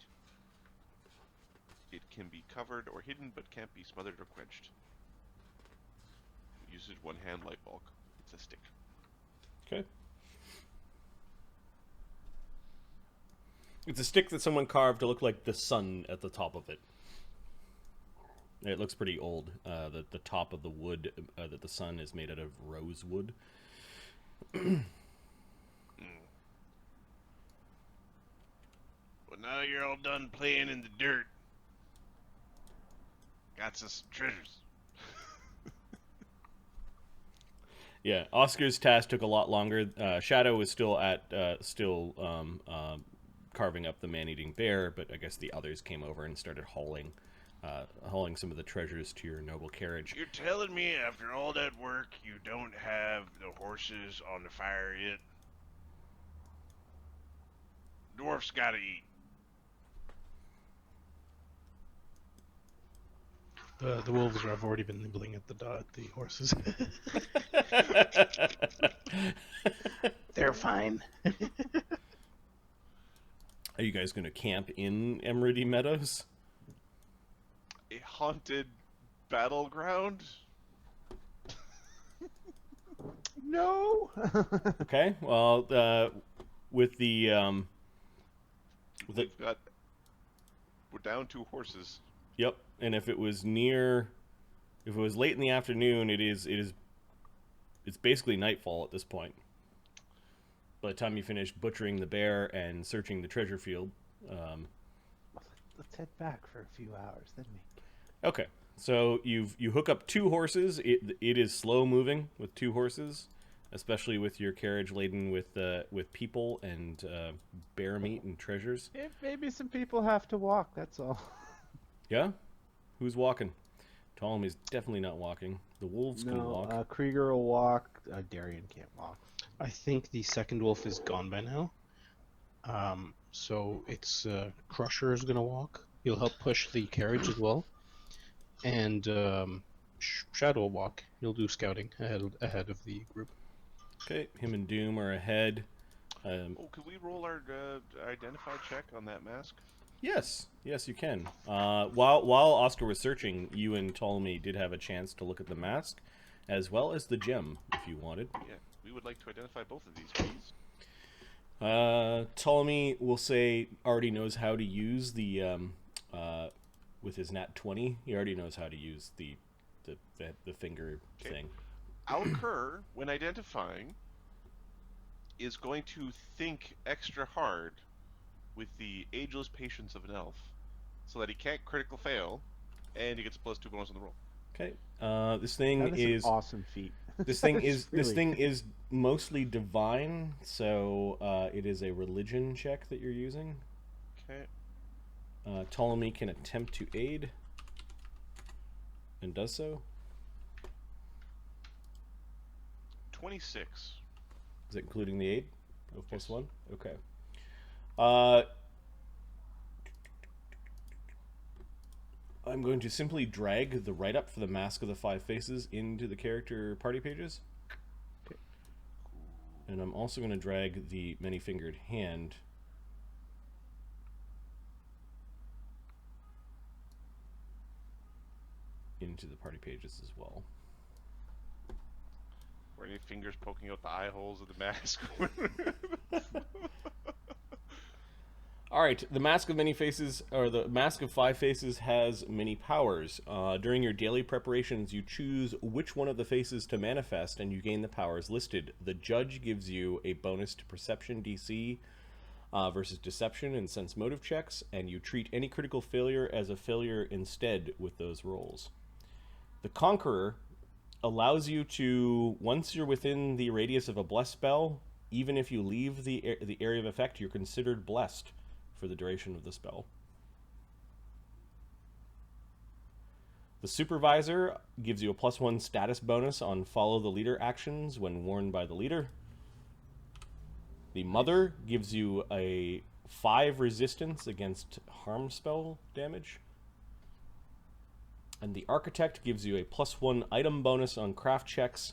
It can be covered or hidden, but can't be smothered or quenched. Uses one-hand light bulb. It's a stick. okay. It's a stick that someone carved to look like the sun at the top of it. It looks pretty old. The top of the wood that the sun is made out of rosewood. Well, now you're all done playing in the dirt. Got some treasures. Yeah, Oscar's task took a lot longer. Shadow was still carving up the man-eating bear, but I guess the others came over and started hauling some of the treasures to your noble carriage. You're telling me after all that work, you don't have the horses on the fire yet? Dwarfs gotta eat. The wolves have already been nibbling at the horses. They're fine. Are you guys going to camp in Emeraldy Meadows? A haunted battleground? No. Okay. Well, with the We're down 2 horses. yep, and if it was late in the afternoon, it's basically nightfall at this point. By the time you finish butchering the bear and searching the treasure field, Let's head back for a few hours, then we. okay. So you hook up 2 horses. It is slow moving with 2 horses, especially with your carriage laden with people and bear meat and treasures. If maybe some people have to walk. That's all. Yeah, who's walking? Ptolemy's definitely not walking. The wolves can walk. Krieger will walk. Darian can't walk. I think the second wolf is gone by now. So it's Crusher is gonna walk. He'll help push the carriage as well, and Shadow will walk. He'll do scouting ahead of the group. Okay, him and Doom are ahead. Oh, could we roll our identify check on that mask? Yes, you can. While Oscar was searching, you and Ptolemy did have a chance to look at the mask, as well as the gem, if you wanted. Yeah, we would like to identify both of these, please. Ptolemy will say already knows how to use the with his nat 20. He already knows how to use the finger thing. Our cur, when identifying, is going to think extra hard with the ageless patience of an elf, so that he can't critical fail, and he gets a +2 bonus on the roll. Okay. This thing That is an awesome feat. This thing That is really- this thing is mostly divine, so it is a religion check that you're using. Okay. Ptolemy can attempt to aid, and does so. 26. Is it including the aid of Yes. +1? Okay. I'm going to simply drag the write-up for the Mask of the Five Faces into the character party pages. Okay. And I'm also going to drag the Many-Fingered Hand into the party pages as well. Were any fingers poking out the eye holes of the mask? All right, the Mask of Many Faces, or the Mask of Five Faces, has many powers. During your daily preparations, you choose which one of the faces to manifest, and you gain the powers listed. The Judge gives you a bonus to Perception DC versus Deception and Sense Motive checks, and you treat any critical failure as a failure instead with those rolls. The Conqueror allows you to, once you're within the radius of a blessed spell, even if you leave the area of effect, you're considered blessed for the duration of the spell. The Supervisor gives you a +1 status bonus on follow the leader actions when warned by the leader. The Mother gives you a 5 resistance against harm spell damage. And the Architect gives you a +1 item bonus on craft checks.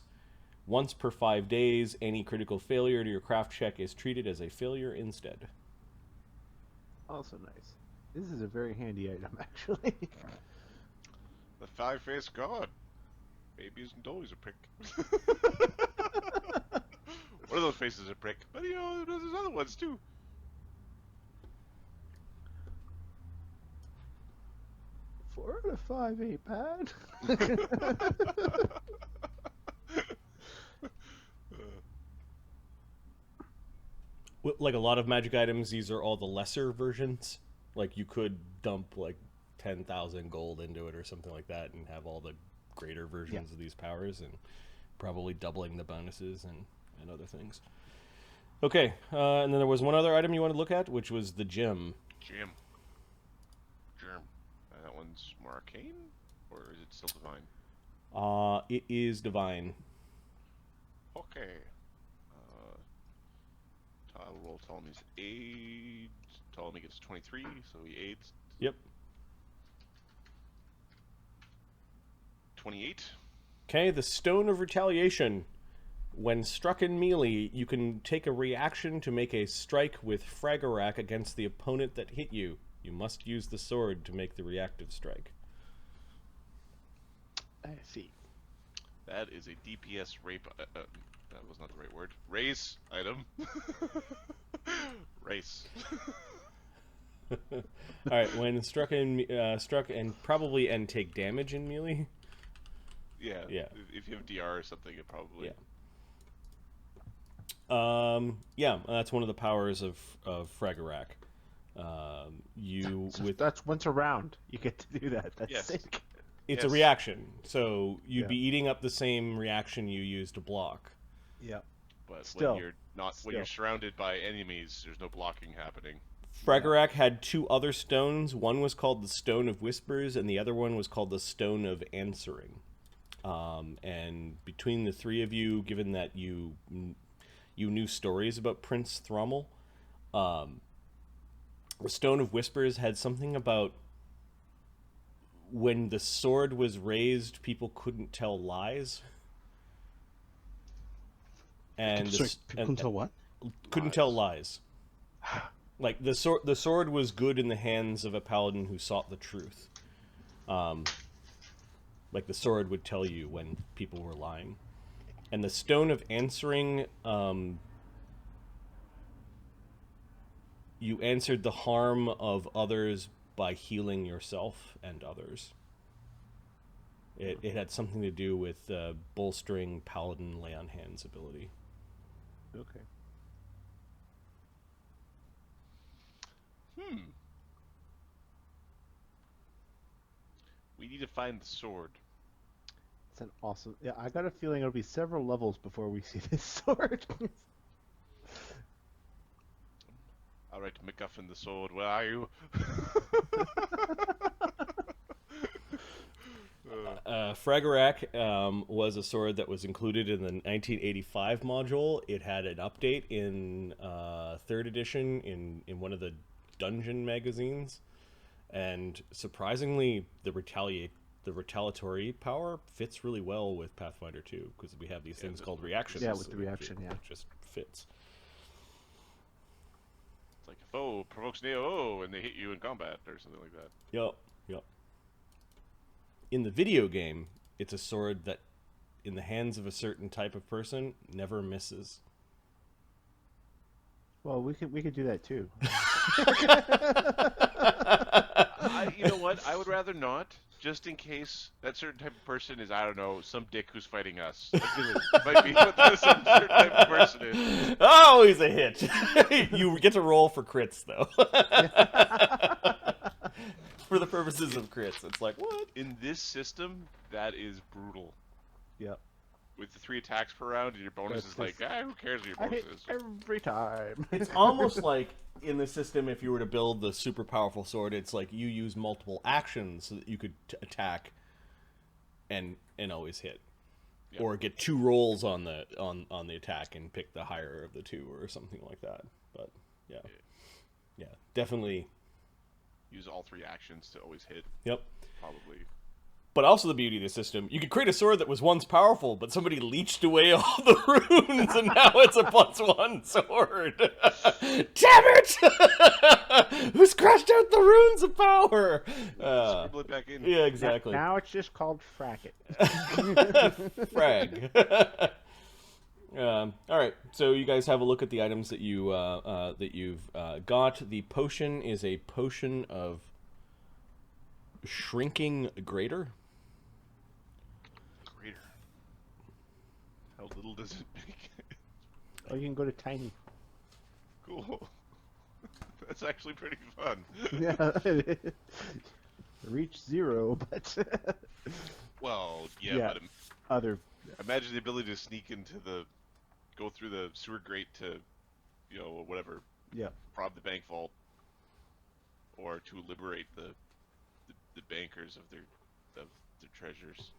Once per 5 days, any critical failure to your craft check is treated as a failure instead. Also nice. This is a very handy item, actually. The five-faced god. Maybe isn't always a prick. One of those faces is a prick, but you know, there's other ones too. Four out of 5 ain't bad. Like a lot of magic items, these are all the lesser versions. Like you could dump like 10,000 gold into it or something like that and have all the greater versions of these powers, and probably doubling the bonuses and other things. Okay, and then there was one other item you want to look at, which was the gem. Germ. That one's more arcane, or is it still divine? It is divine. Okay. I'll roll Ptolemy's aid. Ptolemy gets 23, so he aids. Yep. 28. Okay, the Stone of Retaliation. When struck in melee, you can take a reaction to make a strike with Fragarak against the opponent that hit you. You must use the sword to make the reactive strike. I see. That is a DPS rape. That was not the right word. Race item. Race. All right, when struck and probably and take damage in melee. Yeah. Yeah. If you have DR or something, it probably. Yeah. That's one of the powers of Fragarak. That's once around. You get to do that. That's Yes. sick. It's a Yes. reaction, so you'd Yeah. be eating up the same reaction you use to block. Yep. But Still. when you're surrounded by enemies, there's no blocking happening. Fragarak had 2 other stones. One was called the Stone of Whispers, and the other one was called the Stone of Answering. And between the 3 of you, given that you knew stories about Prince Thrummel, the Stone of Whispers had something about when the sword was raised, people couldn't tell lies. And Sorry, people can tell what? couldn't tell lies. Like the sword was good in the hands of a paladin who sought the truth. Like the sword would tell you when people were lying. And the Stone of Answering, you answered the harm of others by healing yourself and others. It had something to do with bolstering paladin lay on hands ability. Okay. We need to find the sword. It's an awesome. Yeah, I got a feeling it'll be several levels before we see this sword. All right, MacGuffin the sword, where are you? Fragarak was a sword that was included in the 1985 module. It had an update in 3rd edition in one of the dungeon magazines. And surprisingly, the retaliatory power fits really well with Pathfinder 2 because we have these things called reactions. Yeah, with the so reaction, yeah. it just fits. It's like a foe provokes an AOO and they hit you in combat or something like that. Yep. In the video game, it's a sword that, in the hands of a certain type of person, never misses. Well, we could do that too. You know what? I would rather not, just in case that certain type of person is, I don't know, some dick who's fighting us. Might be what some certain type of person is. Always a hit. You get to roll for crits, though. For the purposes of crits, it's like, what? In this system, that is brutal. Yep. With the 3 attacks per round, and your bonus That's is like, who cares what your I bonus hit is? every time. It's almost like in the system, if you were to build the super powerful sword, it's like you use multiple actions so that you could attack and always hit, Yep. or get 2 rolls on the attack and pick the higher of the 2 or something like that. But yeah, definitely. Use all 3 actions to always hit, Yep. probably. But also the beauty of the system, you could create a sword that was once powerful, but somebody leached away all the runes, and now it's a +1 sword. Damn it! Who scratched out the runes of power? Scribble it back in. Yeah, exactly. Now it's just called Fracket. Frag. All right, so you guys have a look at the items that you've got. The potion is a potion of shrinking greater. Greater. How little does it make? Oh, you can go to Tiny. Cool. That's actually pretty fun. Yeah. Reach 0, but Well, yeah, Yeah. but other. imagine the ability to sneak go through the sewer grate to, whatever, Yeah. rob the bank vault, or to liberate the bankers of their treasures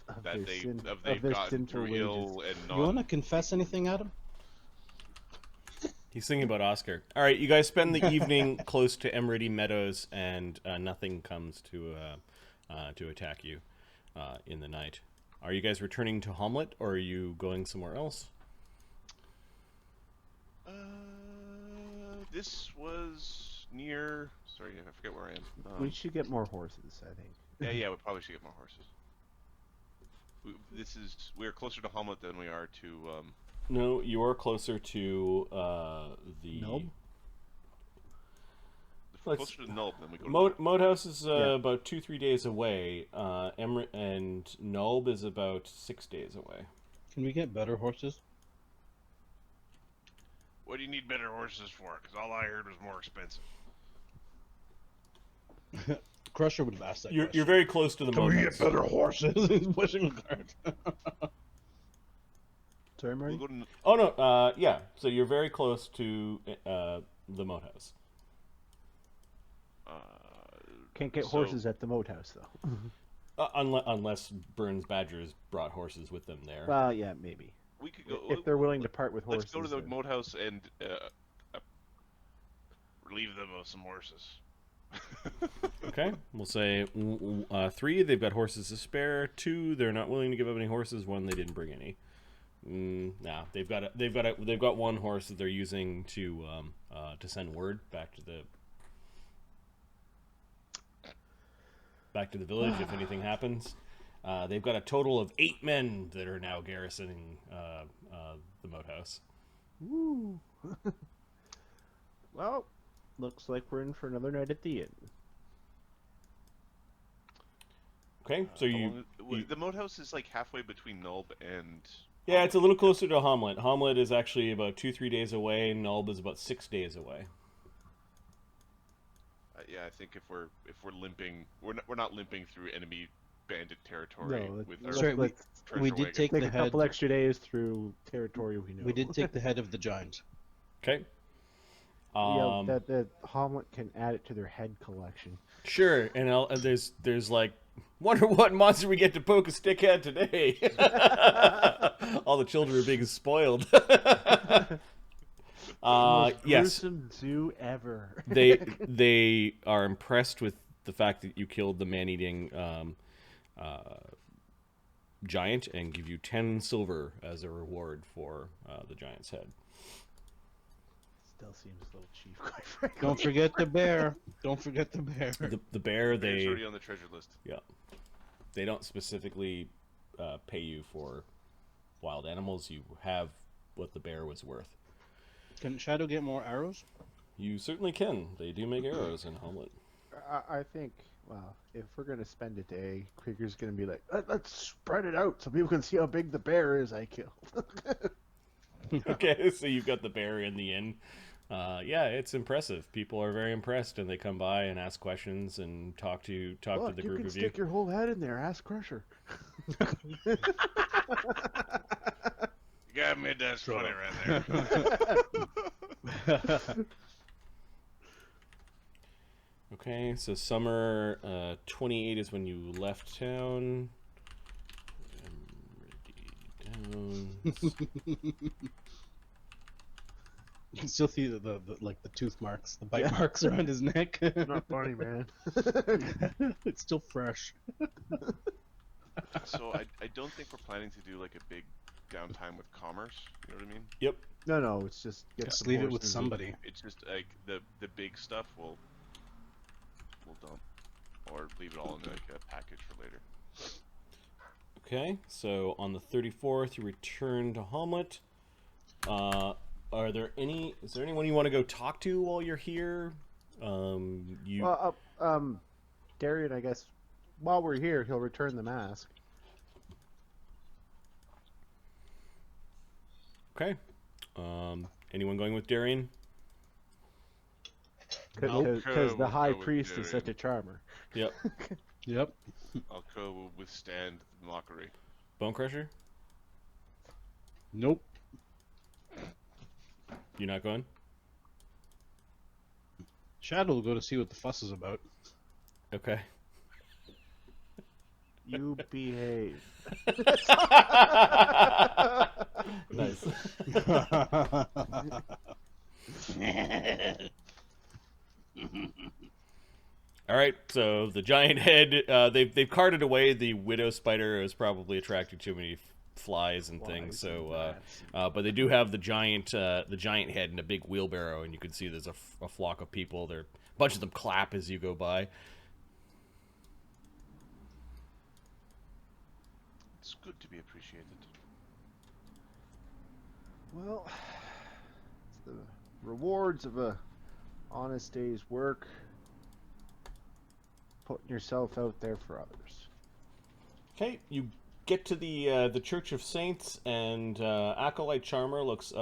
Of that their they've their gotten sinful through ill and You want to not. confess anything, Adam? He's thinking about Oscar. All right, you guys spend the evening close to Emerity Meadows, and nothing comes to attack you in the night. Are you guys returning to Hamlet, or are you going somewhere else? This was near. Sorry, I forget where I am. We should get more horses, I think. Yeah, we probably should get more horses. We're closer to Hamlet than we are to. No, you are closer to the Nulb? If we're Let's- closer to Nulb than we go to. Moat House is Yeah. about 2-3 days away. And Nulb is about 6 days away. Can we get better horses? What do you need better horses for? Because all I heard was more expensive. Crusher would have asked that You're question. very close to the Moat House. horses? He's pushing the cart. Sorry, Marty? We'll go to. Oh no, yeah. So you're very close to the Moat House. Can't get so- horses at the Moat House, though. Unless Burns Badgers brought horses with them there. Well, yeah, maybe. We could go. If they're willing to part with Let's horses. go to the then- Moat House and Relieve them of some horses. Okay, we'll say 3. They've got horses to spare. 2, they're not willing to give up any horses. 1, they didn't bring any. Nah, they've got 1 horse that they're using to send word back to the village if anything happens. They've got a total of 8 men that are now garrisoning the Moat House. Woo! Well, looks like we're in for another night at the inn. Okay, so you the Moat House is like halfway between Nulb and. yeah, it's a little closer to Hamlet. Hamlet is actually about 2-3 days away. Nulb is about 6 days away. Yeah, I think if we're limping, we're not limping through enemy bandit territory No, with let's- our Sorry, let's treasure we did wagon. take take the a head. couple extra days through territory we know. We did take the head of the giant. Okay. Yeah, that Hamlet can add it to their head collection. Sure, and there's like, wonder what monster we get to poke a stick at today. All the children are being spoiled. Most Yes, gruesome zoo ever. they are impressed with the fact that you killed the man-eating giant and give you 10 silver as a reward for the giant's head. Still seems a little cheap, quite frankly. Don't forget the bear. Don't forget the bear. The bear, It's they already on the treasure list. they don't specifically pay you for wild animals. You have what the bear was worth. Can Shadow get more arrows? You certainly can. They do make arrows in Hamlet. I think, well, if we're going to spend a day, Krieger's going to be like, let's spread it out so people can see how big the bear is I killed. Okay, so you've got the bear in the inn. Yeah, it's impressive. People are very impressed, and they come by and ask questions and talk to Look, the you group can of you. stick your whole head in there. Ask Crusher. You gotta admit that's funny right there. Okay, so summer 28 is when you left town. Down. You can still see the like the tooth marks, the bite Yeah. marks around his neck. Not funny, man. It's still fresh. So I don't think we're planning to do like a big downtime with commerce. You know what I mean? Yep. No, it's just get Just some leave it with horses and- somebody. It's just like the big stuff we'll dump, or leave it all in like a package for later. Okay, so on the 34th, you return to Hamlet. Is there anyone you want to go talk to while you're here? Well, Darian, I guess, while we're here, he'll return the mask. Okay. Anyone going with Darian? Because I'll the high go with priest is Darian. such a charmer. Yep. Yep. I'll go withstand the mockery. Bone Crusher? Nope. You not going? Shadow will go to see what the fuss is about. Okay. You behave. Nice. All right, so the giant head, they've carted away the widow spider. It was probably attracting too many flies and things. So, but they do have the giant head in a big wheelbarrow, and you can see there's a flock of people. A bunch of them clap as you go by. It's good to be appreciated. Well, it's the rewards of a honest day's work. Putting yourself out there for others. Okay, you get to the Church of Saints, and Acolyte Chalmer looks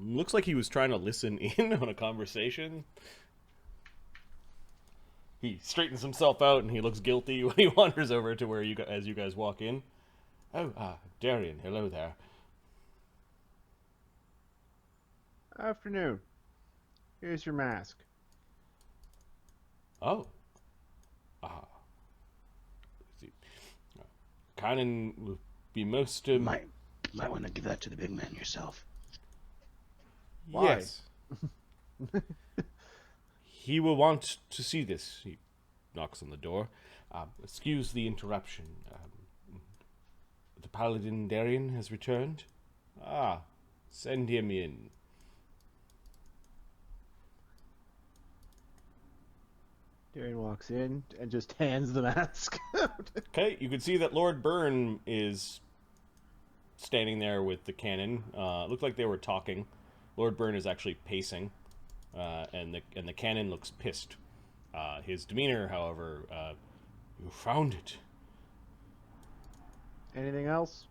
looks like he was trying to listen in on a conversation. He straightens himself out, and he looks guilty when he wanders over to where as you guys walk in. Oh, Darian, hello there. Afternoon. Here's your mask. Oh. Canon will be most... Might want to give that to the big man yourself. Why? Yes. He will want to see this. He knocks on the door. Excuse the interruption. The Paladin Darian has returned. Send him in. Darian walks in and just hands the mask out. Okay, you can see that Lord Byrne is standing there with the cannon. Looked like they were talking. Lord Byrne is actually pacing, and the cannon looks pissed. His demeanor, however, you found it. Anything else?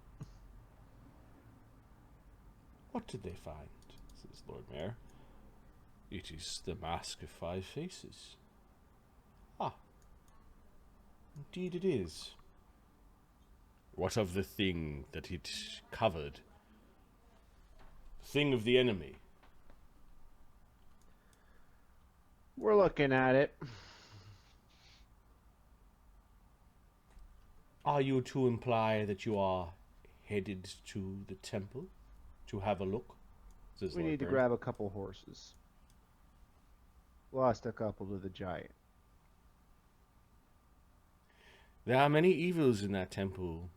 What did they find? Says Lord Mayor. It is the Mask of Five Faces. Indeed it is. What of the thing that it covered? The thing of the enemy. We're looking at it. Are you to imply that you are headed to the temple? to have a look? Says We Lord need to Byrne. grab a couple horses. Lost a couple to the giant. There are many evils in that temple.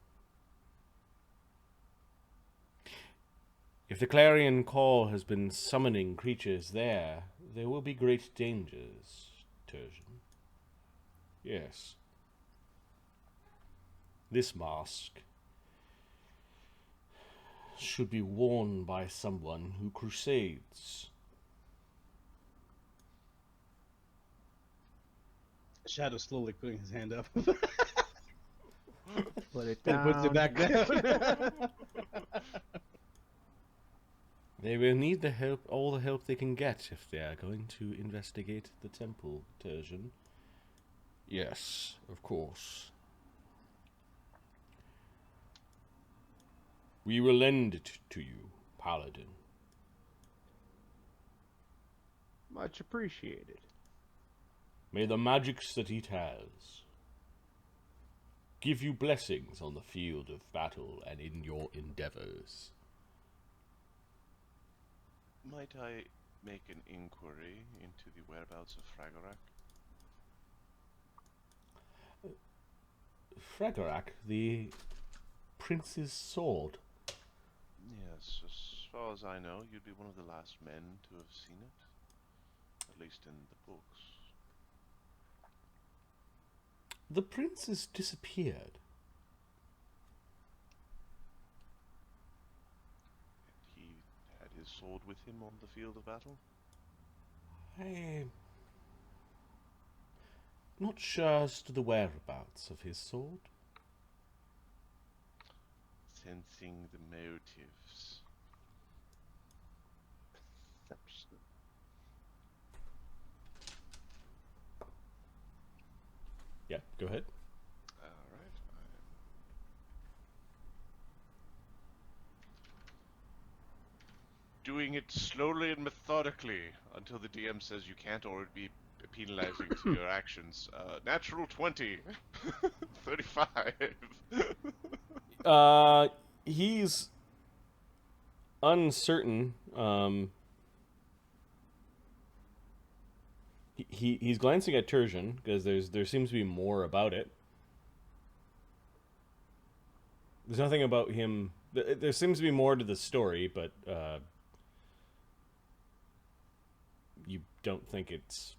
If the clarion call has been summoning creatures there, there will be great dangers, Tertian. Yes. This mask should be worn by someone who crusades. Shadow slowly putting his hand up. Put it And down. puts it back down. They will need the help, all the help they can get, if they are going to investigate the temple, Tertian. Yes, of course. We will lend it to you, Paladin. Much appreciated. May the magics that it has give you blessings on the field of battle and in your endeavors. Might I make an inquiry into the whereabouts of Fragorak? Fragorak, the prince's sword. Yes, as far as I know, you'd be one of the last men to have seen it. At least in the books. The prince has disappeared. He had his sword with him on the field of battle? I'm not sure as to the whereabouts of his sword. Sensing the motives. Perception. Yeah, go ahead. Alright, doing it slowly and methodically until the DM says you can't or it'd be penalizing to your actions. Natural 20. 35. He's uncertain. He's glancing at Tertian because there seems to be more about it. There's nothing about him. There seems to be more to the story, but you don't think it's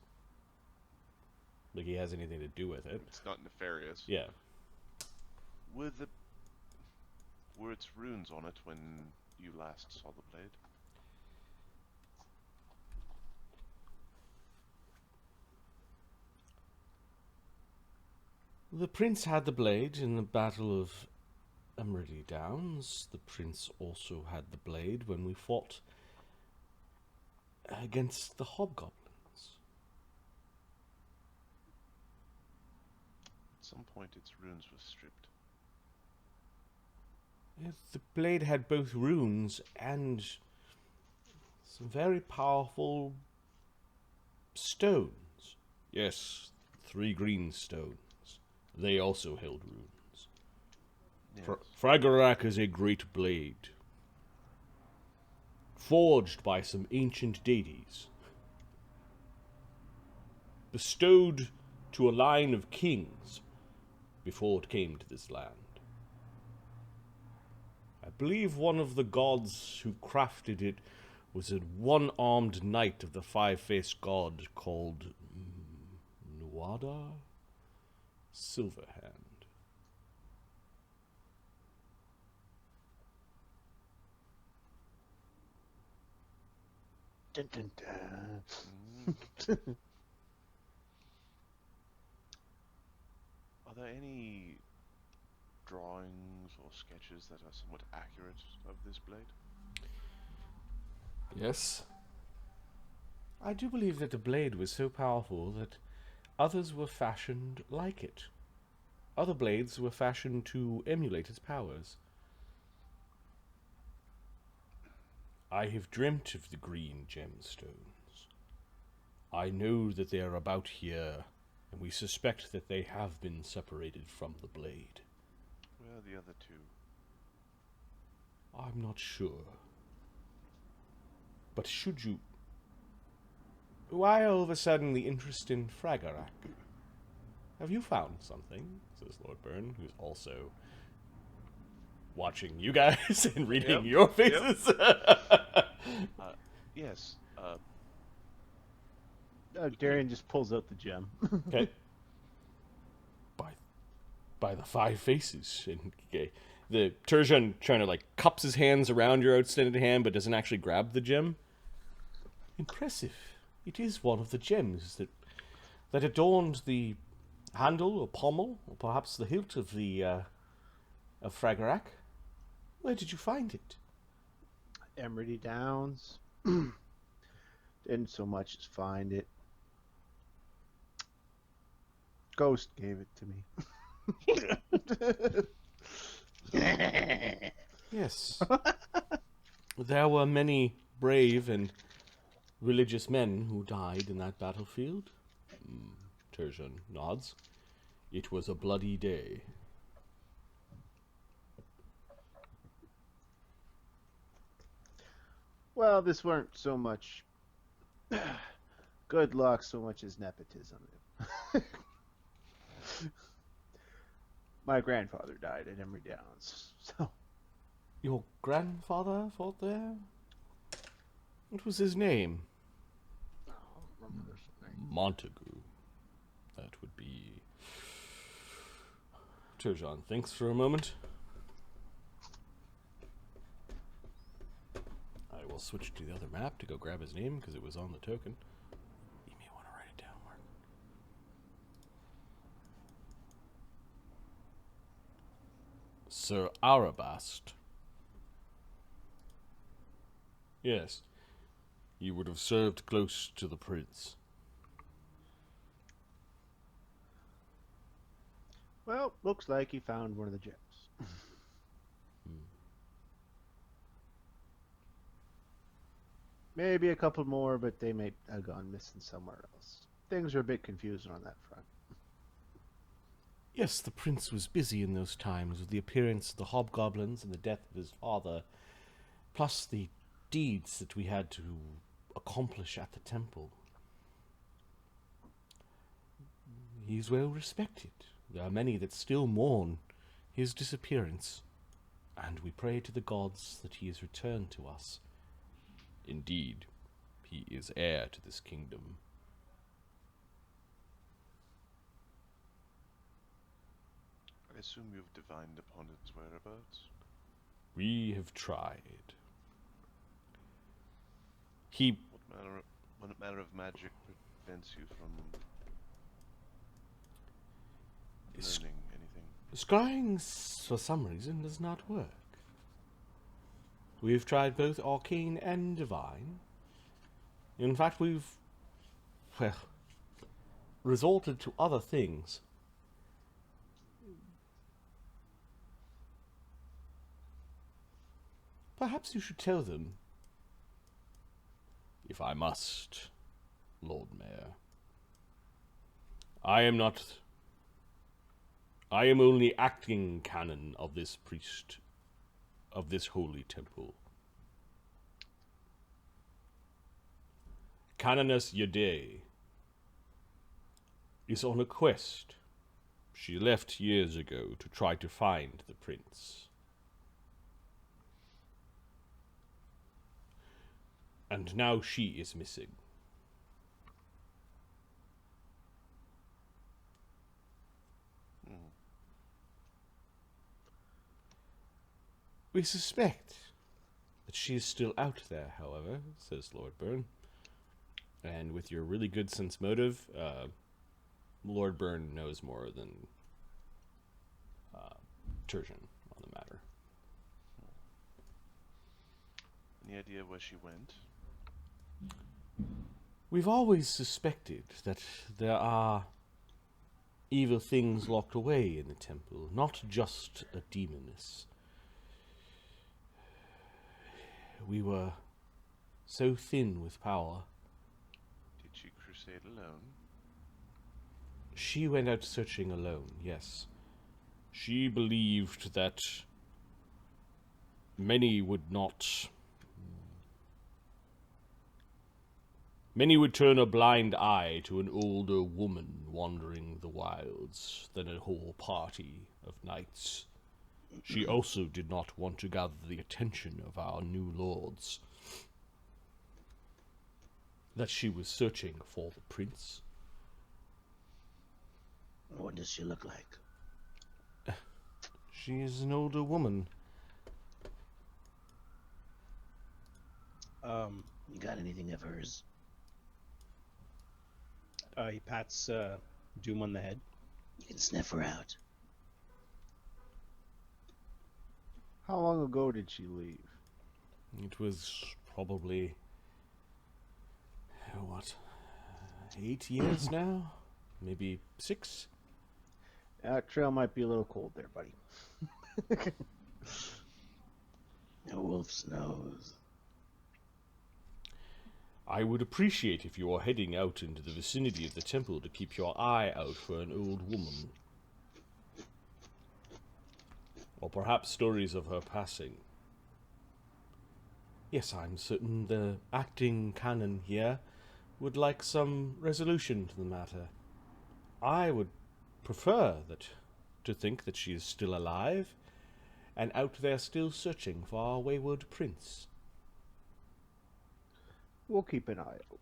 like he has anything to do with it. It's not nefarious. Yeah. Were its runes on it when you last saw the blade? The prince had the blade in the Battle of Emerald Downs. The prince also had the blade when we fought against the hobgoblins. At some point its runes were stripped. Yes, the blade had both runes and some very powerful stones. Yes, 3 green stones. They also held runes. Yes. Fragorak is a great blade, forged by some ancient deities, bestowed to a line of kings before it came to this land. I believe one of the gods who crafted it was a one-armed knight of the five-faced god called Nuada Silverhand. Dun, dun, dun. Are there any drawings or sketches that are somewhat accurate of this blade? Yes. I do believe that the blade was so powerful that others were fashioned like it. Other blades were fashioned to emulate its powers. I have dreamt of the green gemstones. I know that they are about here, and we suspect that they have been separated from the blade. Where are the other two? I'm not sure. But should you... Why all of a sudden the interest in Fragarak? Have you found something? Says Lord Byrne, who's also watching you guys and reading Yep, your yep. faces. Yes. Darian just pulls out the gem. Okay. By the five faces. And okay, the Turjan trying to like cups his hands around your outstanding hand, but doesn't actually grab the gem. Impressive. It is one of the gems that adorned the handle or pommel, or perhaps the hilt of the of Fragarak. Where did you find it? Emerity Downs. Didn't so much as find it. Ghost gave it to me. Yes. There were many brave and religious men who died in that battlefield. Turjan nods. It was a bloody day. Well, this weren't so much good luck so much as nepotism. My grandfather died at Emery Downs, so Your grandfather fought there? What was his name? Montagu. That would be... Turjan thinks for a moment. I will switch to the other map to go grab his name because it was on the token. You may want to write it down, Mark. Sir Arabast. Yes. You would have served close to the prince. well, looks like he found one of the gems. Maybe a couple more, but they may have gone missing somewhere else. Things are a bit confusing on that front. Yes, the prince was busy in those times with the appearance of the hobgoblins and the death of his father, plus the deeds that we had to accomplish at the temple. He is well respected. There are many that still mourn his disappearance, and we pray to the gods that he is returned to us. Indeed, he is heir to this kingdom. I assume you've divined upon its whereabouts. We have tried. He What manner of magic prevents you from Is- learning anything? Scrying, for some reason, does not work. We've tried both arcane and divine. In fact, we've, well, resorted to other things. Perhaps you should tell them, if I must, Lord Mayor. I am only acting canon of this priest, of this holy temple. Canoness Yade is on a quest. She left years ago to try to find the prince. And now she is missing. We suspect that she is still out there, however, says Lord Byrne. And with your really good sense motive, Lord Byrne knows more than Turjan on the matter. Any idea where she went? We've always suspected that there are evil things locked away in the temple, not just a demoness. We were so thin with power. Did she crusade alone? She went out searching alone, yes. She believed that many would not Many would turn a blind eye to an older woman wandering the wilds than a whole party of knights. She also did not want to gather the attention of our new lords. That she was searching for the prince. What does she look like? She is an older woman. You got anything of hers? He pats Doom on the head. You can sniff her out. How long ago did she leave? It was probably, 8 years now? Maybe 6? That trail might be a little cold there, buddy. A wolf's nose. I would appreciate if you are heading out into the vicinity of the temple to keep your eye out for an old woman. Or perhaps stories of her passing. Yes, I'm certain the acting canon here would like some resolution to the matter. I would prefer to think that she is still alive, and out there still searching for our wayward prince. We'll keep an eye out.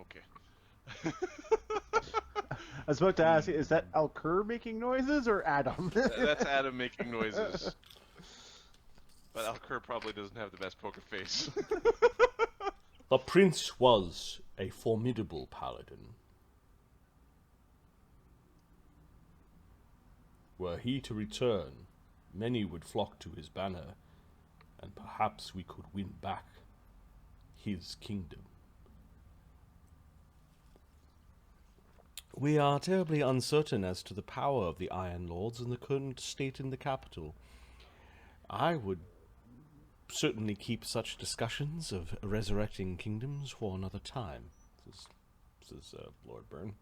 Okay. I was about to ask, is that Alcur making noises or Adam? That's Adam making noises. But Alcur probably doesn't have the best poker face. The prince was a formidable paladin. Were he to return, many would flock to his banner, and perhaps we could win back his kingdom. We are terribly uncertain as to the power of the Iron Lords and the current state in the capital. I would certainly keep such discussions of resurrecting kingdoms for another time, says Lord Byrne.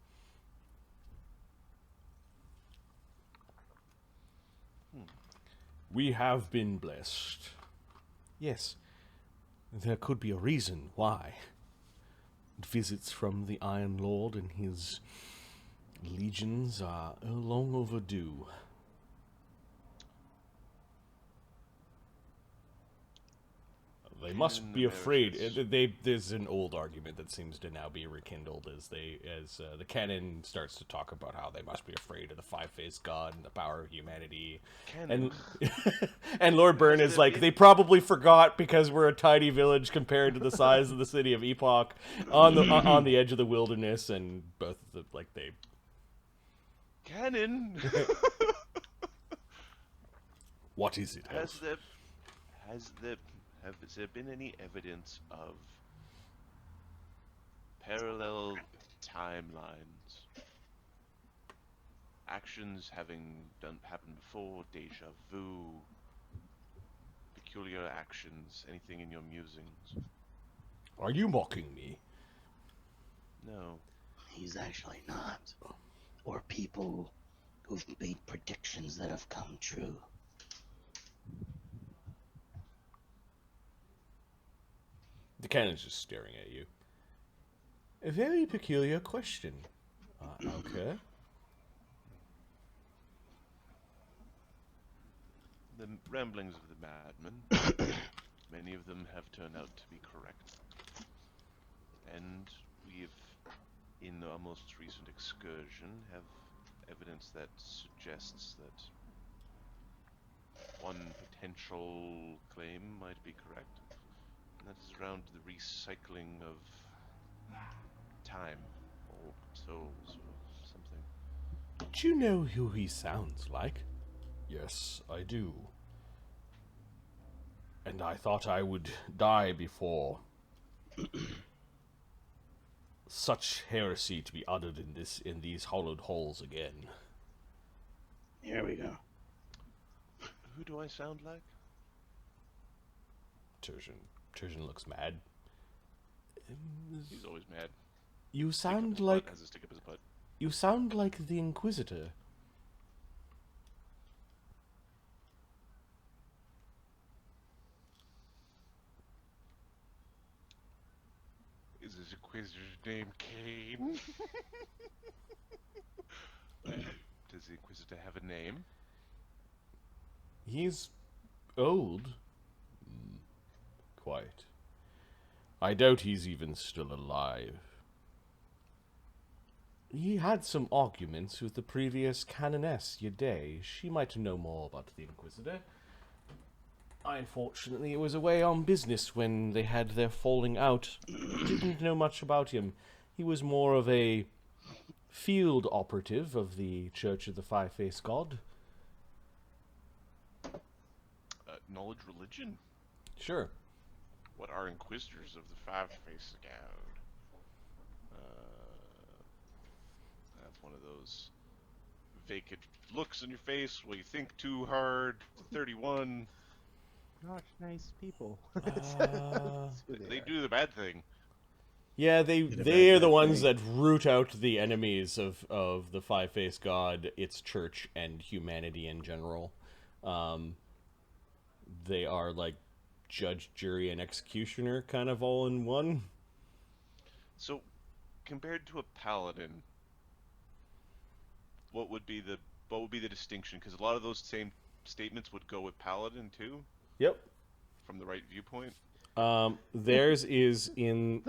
We have been blessed. Yes, there could be a reason why. Visits from the Iron Lord and his legions are long overdue. They must be afraid. There's an old argument that seems to now be rekindled as the canon starts to talk about how they must be afraid of the five-faced god and the power of humanity. Canon. And Lord Byrne is like, they probably forgot because we're a tiny village compared to the size of the city of Epoch on the edge of the wilderness, and both they. Canon. What is it? Has there been any evidence of parallel timelines? Actions having happened before, deja vu, peculiar actions, anything in your musings? Are you mocking me? No. He's actually not. Or people who've made predictions that have come true. The cannon's just staring at you. A very peculiar question. Okay. The ramblings of the madman, many of them have turned out to be correct. And we've, in our most recent excursion, have evidence that suggests that one potential claim might be correct. And that is around the recycling of time, or souls, or something. Do you know who he sounds like? Yes, I do. And I thought I would die before such heresy to be uttered in these hollowed halls again. Here we go. Who do I sound like? Tertian looks mad. He's always mad. You Stick up sound his like butt, has a stick up his butt. you sound like the Inquisitor. Is this Inquisitor's name Kane? Does the Inquisitor have a name? He's old. Quite. I doubt he's even still alive. He had some arguments with the previous Canoness, Yaday. She might know more about the Inquisitor. I unfortunately was away on business when they had their falling out. Didn't know much about him. He was more of a field operative of the Church of the Five-Faced God. Knowledge religion? Sure. What are Inquisitors of the Five-Faced God? That's one of those vacant looks in your face while you think too hard. 31. Not nice people. Uh, That's who They are. do the bad thing. Yeah, a they are bad the ones thing. that root out the enemies of the Five-Faced God, its church, and humanity in general. They are like judge, jury, and executioner kind of all in one. So, compared to a paladin, what would be the distinction? Because a lot of those same statements would go with paladin too, Yep. from the right viewpoint. Theirs is in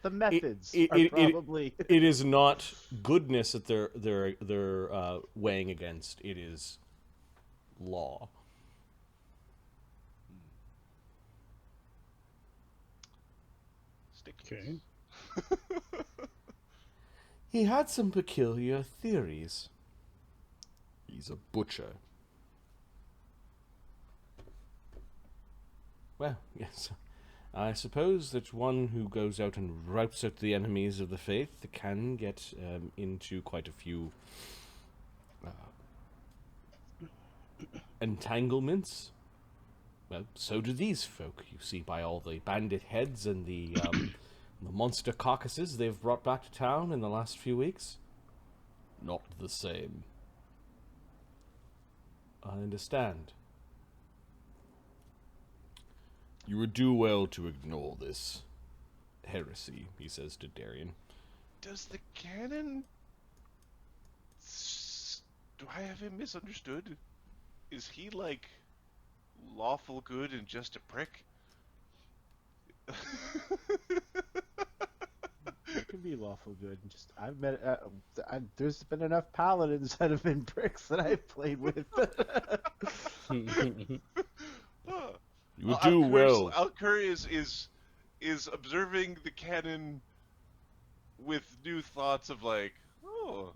The methods it- are it- probably. it is not goodness that they're weighing against. It is law. Stickers. Okay. He had some peculiar theories. He's a butcher. Well, yes. I suppose that one who goes out and routs out the enemies of the faith can get into quite a few entanglements. Well, so do these folk, you see, by all the bandit heads and the monster carcasses they've brought back to town in the last few weeks. Not the same. I understand. You would do well to ignore this heresy, he says to Darian. Does the canon... Do I have him misunderstood? Is he, like, lawful good and just a prick? It can be lawful good. And just I've met. There's been enough paladins that have been pricks that I've played with. Huh. You would do well. Alcur is observing the canon with new thoughts of like, oh.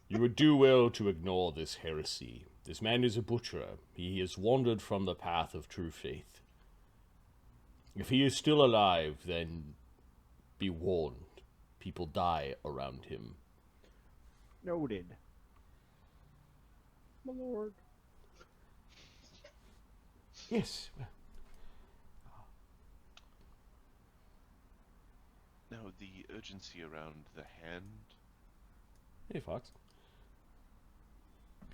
You would do well to ignore this heresy. This man is a butcher. He has wandered from the path of true faith. If he is still alive, then be warned. People die around him. Noted. My lord. Yes. Well, Now the urgency around the hand. hey, Fox.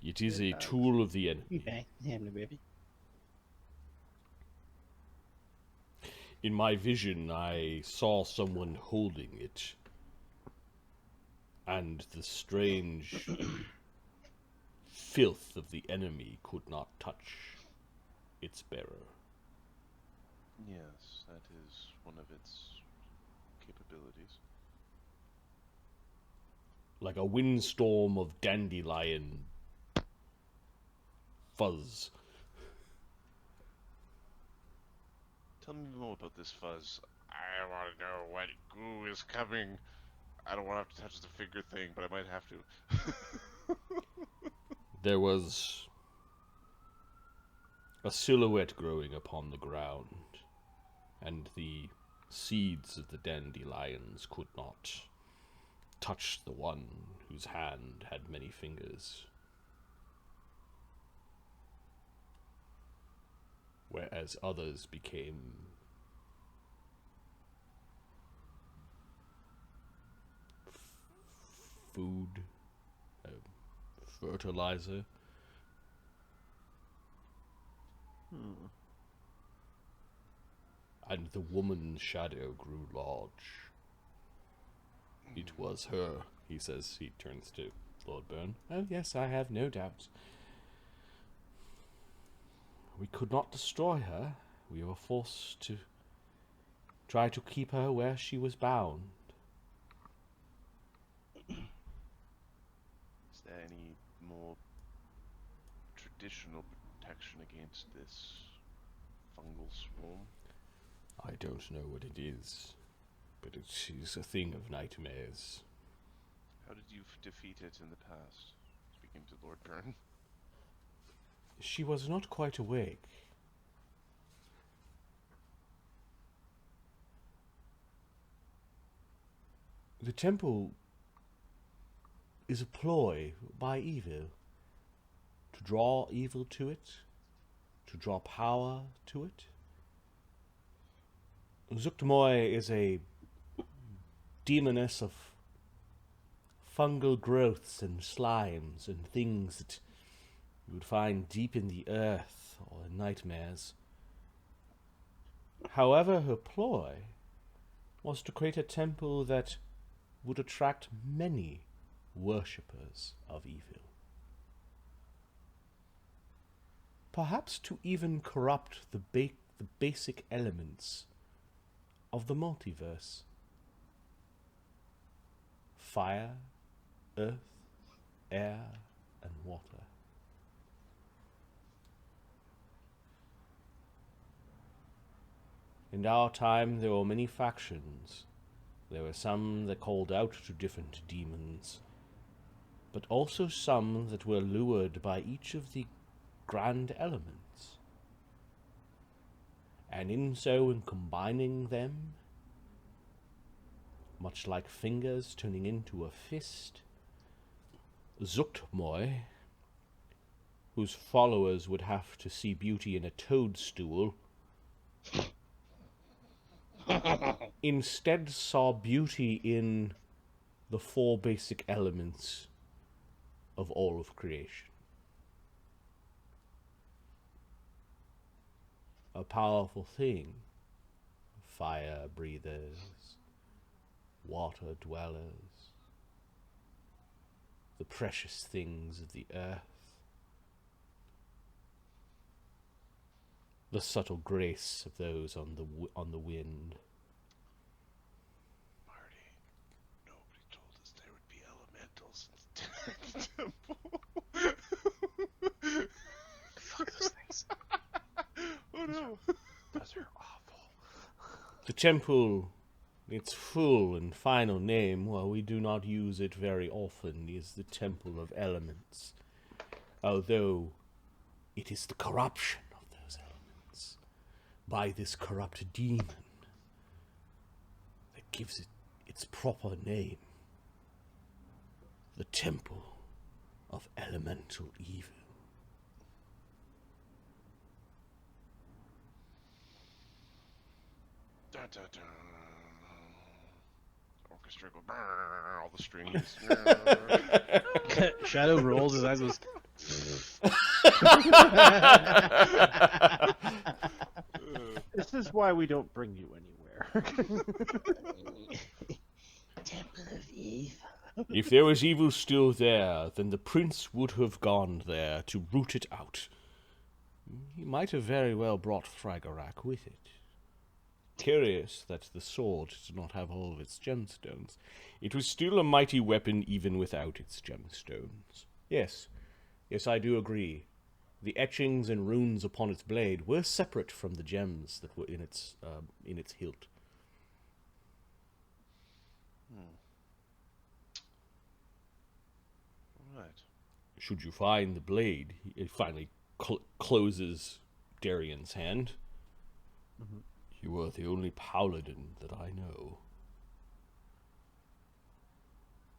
It is a tool of the enemy. Okay, having a baby. In my vision, I saw someone holding it. And the strange filth of the enemy could not touch its bearer. Yes, that is one of its capabilities. Like a windstorm of dandelion fuzz. Tell me more about this fuzz. I want to know what goo is coming. I don't want to have to touch the finger thing, but I might have to. There was a silhouette growing upon the ground, and the seeds of the dandelions could not touch the one whose hand had many fingers. Whereas others became food, fertilizer. and the woman's shadow grew large. It was her, he says. He turns to Lord Byrne. Oh, yes, I have no doubt. We could not destroy her. We were forced to try to keep her where she was bound. Is there any more traditional protection against this fungal swarm? I don't know what it is, but it is a thing of nightmares. How did you defeat it in the past? Speaking to Lord Byrne. She was not quite awake. The temple is a ploy by evil, to draw evil to it, to draw power to it. Zuktmoy is a demoness of fungal growths and slimes and things that you would find deep in the earth or in nightmares. However, her ploy was to create a temple that would attract many worshippers of evil. Perhaps to even corrupt the basic elements of the multiverse. Fire, earth, air, and water. In our time there were many factions. There were some that called out to different demons, but also some that were lured by each of the grand elements. And in combining them, much like fingers turning into a fist, Zuktmoy, whose followers would have to see beauty in a toadstool, instead saw beauty in the four basic elements of all of creation. A powerful thing. Fire breathers, water dwellers, the precious things of the earth, the subtle grace of those on the wind. Marty, nobody told us there would be elementals in the temple. Fuck those things. Oh no. Those are awful. The temple, its full and final name, while we do not use it very often, is the Temple of Elements, although it is the corruption of those elements by this corrupt demon that gives it its proper name, the Temple of Elemental Evil. Dun, dun, dun. Orchestra go brrr, all the strings. Shadow rolls his eyes. Goes, This is why we don't bring you anywhere. Temple of Eve. If there was evil still there, then the prince would have gone there to root it out. He might have very well brought Fragorak with it. Curious that the sword did not have all of its gemstones. It was still a mighty weapon even without its gemstones. Yes, I do agree. The etchings and runes upon its blade were separate from the gems that were in its hilt. Right. Should you find the blade, he finally closes Darian's hand. Mhm. You are the only paladin that I know.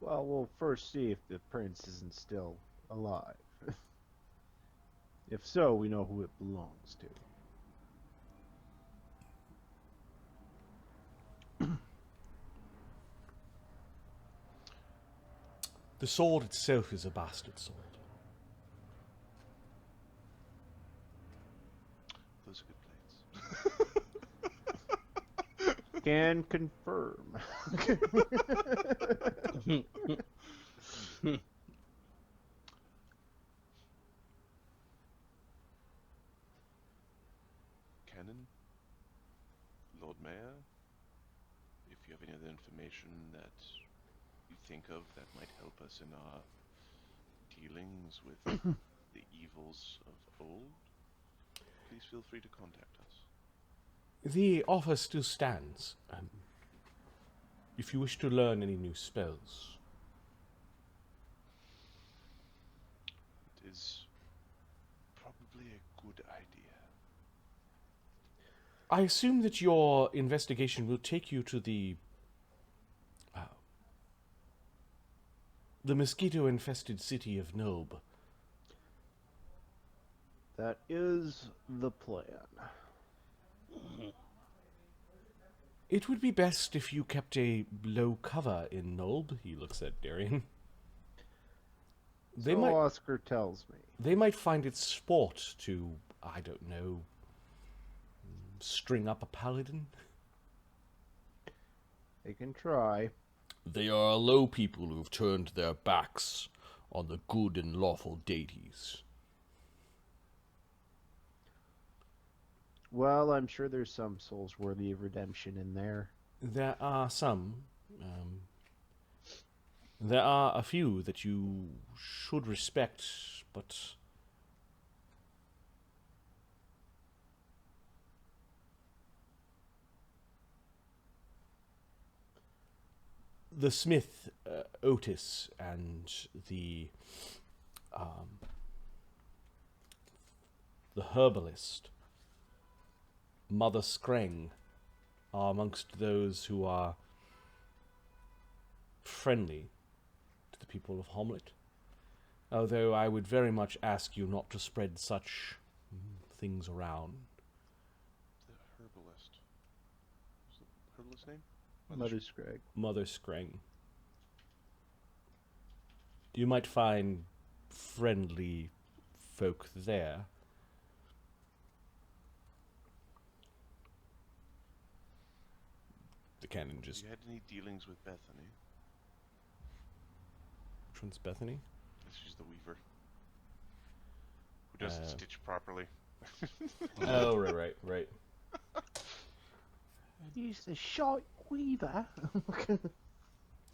Well, we'll first see if the prince isn't still alive. If so, we know who it belongs to. The sword itself is a bastard sword. Those are good plates. can confirm. Canon, Lord Mayor, if you have any other information that you think of that might help us in our dealings with the evils of old, please feel free to contact us. The offer still stands. If you wish to learn any new spells. It is probably a good idea. I assume that your investigation will take you to the mosquito-infested city of Nob. That is the plan. It would be best if you kept a low cover in Nob, he looks at Darian. So Oscar tells me. They might find it sport to, I don't know, string up a paladin. They can try. They are a low people who've turned their backs on the good and lawful deities. Well, I'm sure there's some souls worthy of redemption in there. There are some. There are a few that you should respect, but the smith, Otis, and the herbalist, Mother Skreng, are amongst those who are friendly to the people of Homlet. Although I would very much ask you not to spread such things around. The herbalist. What's the herbalist name? Mother Scrag. Mother Skreng. You might find friendly folk there. The canon Have just... you had any dealings with Bethany? Which one's Bethany? She's the weaver. Who doesn't stitch properly. Oh, right. He's a short weaver.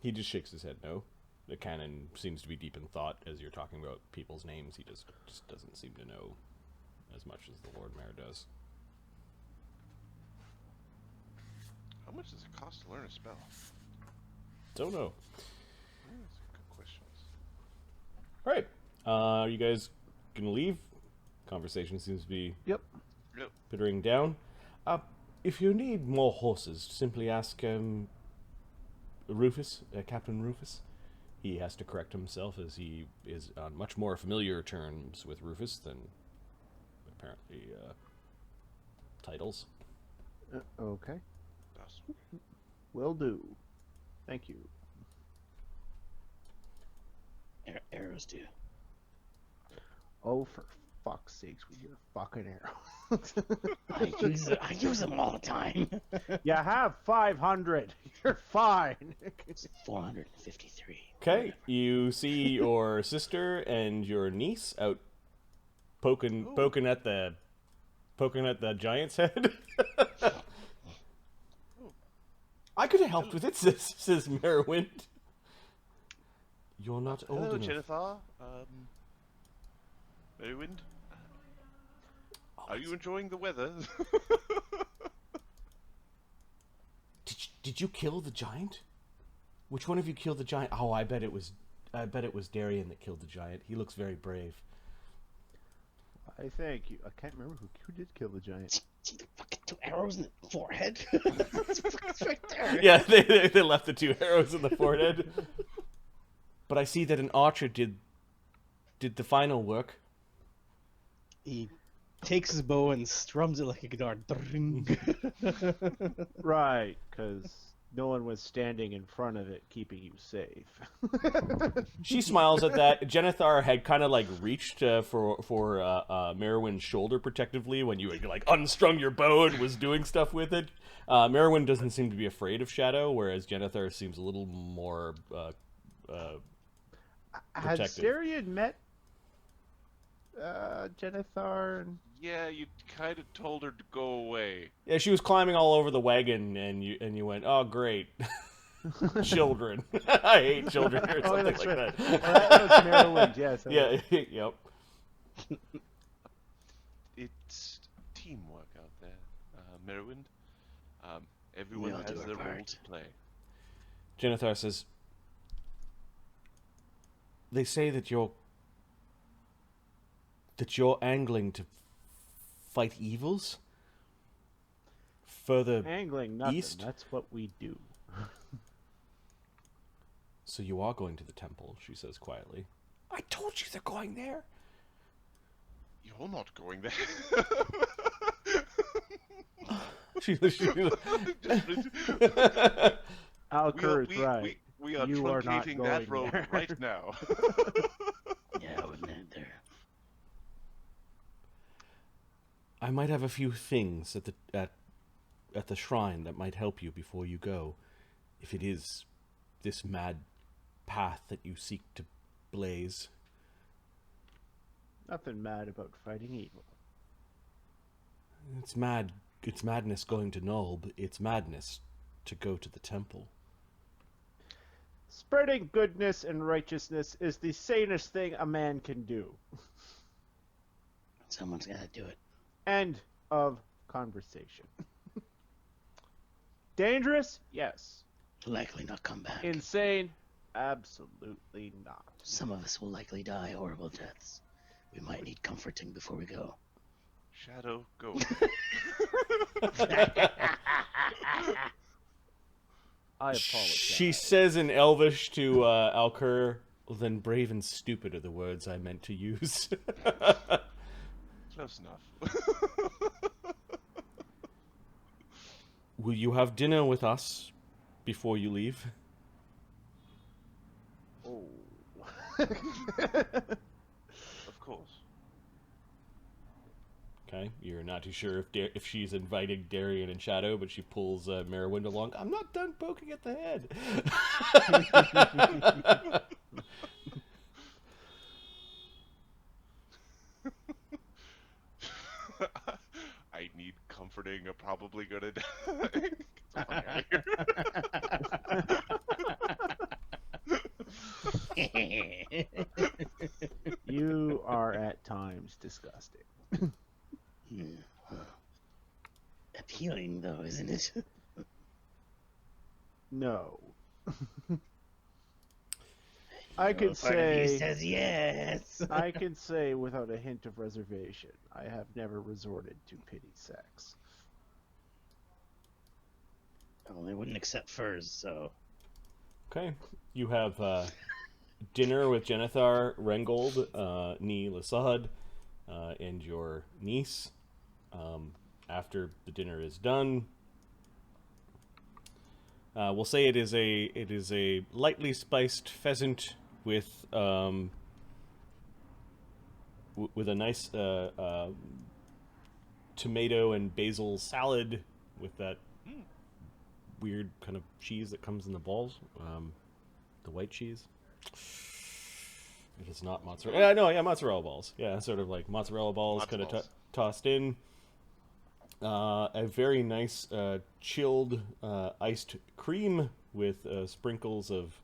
He just shakes his head no. The canon seems to be deep in thought as you're talking about people's names. He just doesn't seem to know as much as the Lord Mayor does. How much does it cost to learn a spell? Don't know. Yeah, that's a good question. Alright. Are you guys gonna leave? Conversation seems to be Yep. Yep. pittering down. If you need more horses, simply ask Rufus, Captain Rufus. He has to correct himself as he is on much more familiar terms with Rufus than apparently titles. Okay. Awesome. Will do. Thank you. Arrows do. Oh, for fuck's sakes, with your fucking arrow. I use them all the time. You have 500. You're fine. It's 453. Okay, you see your sister and your niece out poking at the giant's head. I could have helped with it, says Merriwind. You're not old Hello, enough. Jennifer. Merriwind. Are you enjoying the weather? Did you kill the giant? Which one of you killed the giant? Oh, I bet it was Darian that killed the giant. He looks very brave. I thank you. I can't remember who did kill the giant. See the fucking 2 arrows in the forehead? It's right there. Yeah, they left the 2 arrows in the forehead. But I see that an archer did the final work. He takes his bow and strums it like a guitar. Right, because no one was standing in front of it, keeping you safe. She smiles at that. Jenethar had kind of like reached for Merwin's shoulder protectively when you had like unstrung your bow and was doing stuff with it. Merwin doesn't seem to be afraid of Shadow, whereas Jenethar seems a little more Has protective. Darian met Jenethar? Yeah, you kind of told her to go away. Yeah, she was climbing all over the wagon, and you went, "Oh, great, children! I hate children," or something that's like right. that. Oh, that was Maryland, yes. Yeah, yep. It's teamwork out there, Merwin. We Everyone all has do our their role part. to play. Jenethar says, "They say that you're angling to fight evils further Angling, nothing. East? That's what we do. So you are going to the temple," she says quietly. "I told you they're going there." You're not going there. Alker is right. We are You are not truncating that going road there. right now. Yeah, I wouldn't head there. I might have a few things at the shrine that might help you before you go, if it is this mad path that you seek to blaze. Nothing mad about fighting evil. It's mad. It's madness going to Nulb. It's madness to go to the temple. Spreading goodness and righteousness is the sanest thing a man can do. Someone's gotta do it. End of conversation. Dangerous? Yes. Likely not come back. Insane? Absolutely not. Some of us will likely die horrible deaths. We might need comforting before we go. Shadow, go. I apologize. She says in Elvish to Alkur, "Then brave and stupid are the words I meant to use." Close enough. Will you have dinner with us before you leave? Oh. Of course. Okay, you're not too sure if she's inviting Darian and Shadow, but she pulls Merwin along. "I'm not done poking at the head." I need comforting. I'm probably gonna die. Get the fuck out of here. You are at times disgusting. Appealing, though, isn't it? No. I Well, could part of you say says yes. I can say without a hint of reservation, I have never resorted to pity sex. Well, they wouldn't accept furs, so Okay, you have dinner with Jenethar, Rengold, Ni Lasad, and your niece. After the dinner is done, we'll say it is a lightly spiced pheasant with with a nice tomato and basil salad with that weird kind of cheese that comes in the balls, the white cheese. It is not mozzarella. Yeah, mozzarella balls. Yeah, sort of like mozzarella balls, kind of balls. tossed in. A very nice chilled iced cream with sprinkles of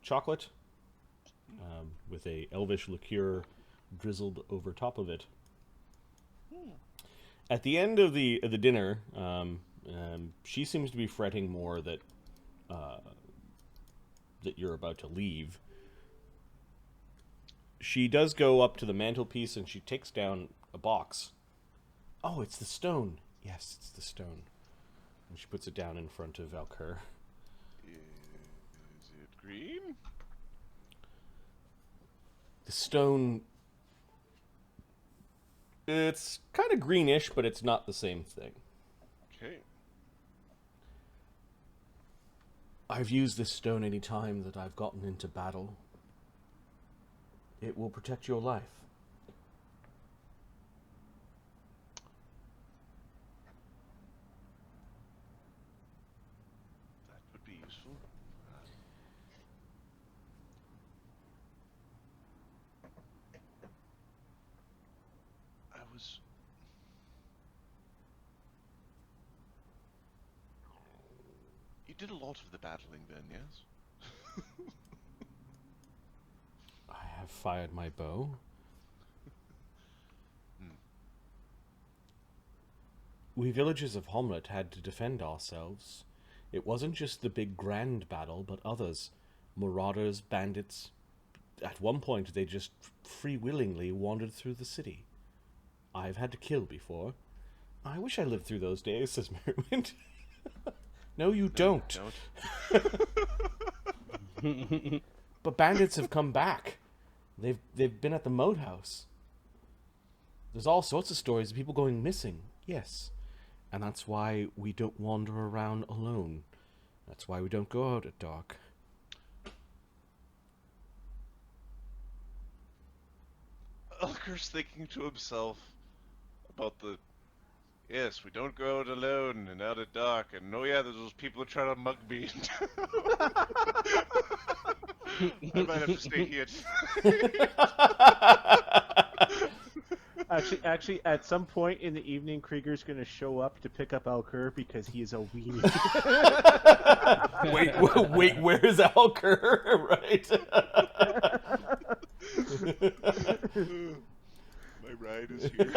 chocolate, with a elvish liqueur drizzled over top of it. At the end of the dinner, she seems to be fretting more that that you're about to leave. She does go up to the mantelpiece and she takes down a box. "Oh, it's the stone." "Yes, it's the stone." And she puts it down in front of Alkur. Is it green? The stone... It's kind of greenish, but it's not the same thing. Okay. I've used this stone any time that I've gotten into battle. It will protect your life. That would be useful. I was. You did a lot of the battling then, yes? I have fired my bow. We villagers of Homlet had to defend ourselves. It wasn't just the big grand battle, but others. Marauders, bandits. At one point, they just free-willingly wandered through the city. I've had to kill before. I wish I lived through those days, says Merrywind. No, you don't. But bandits have come back. They've been at the moat house. There's all sorts of stories of people going missing. Yes. And that's why we don't wander around alone. That's why we don't go out at dark. Elker's thinking to himself about the. Yes, we don't go out alone and out at dark, and oh yeah, there's those people who try to mug me. I might have to stay here. Actually, at some point in the evening, Krieger's going to show up to pick up Alker because he is a weenie. Wait, where's Alker? Right. My ride is here.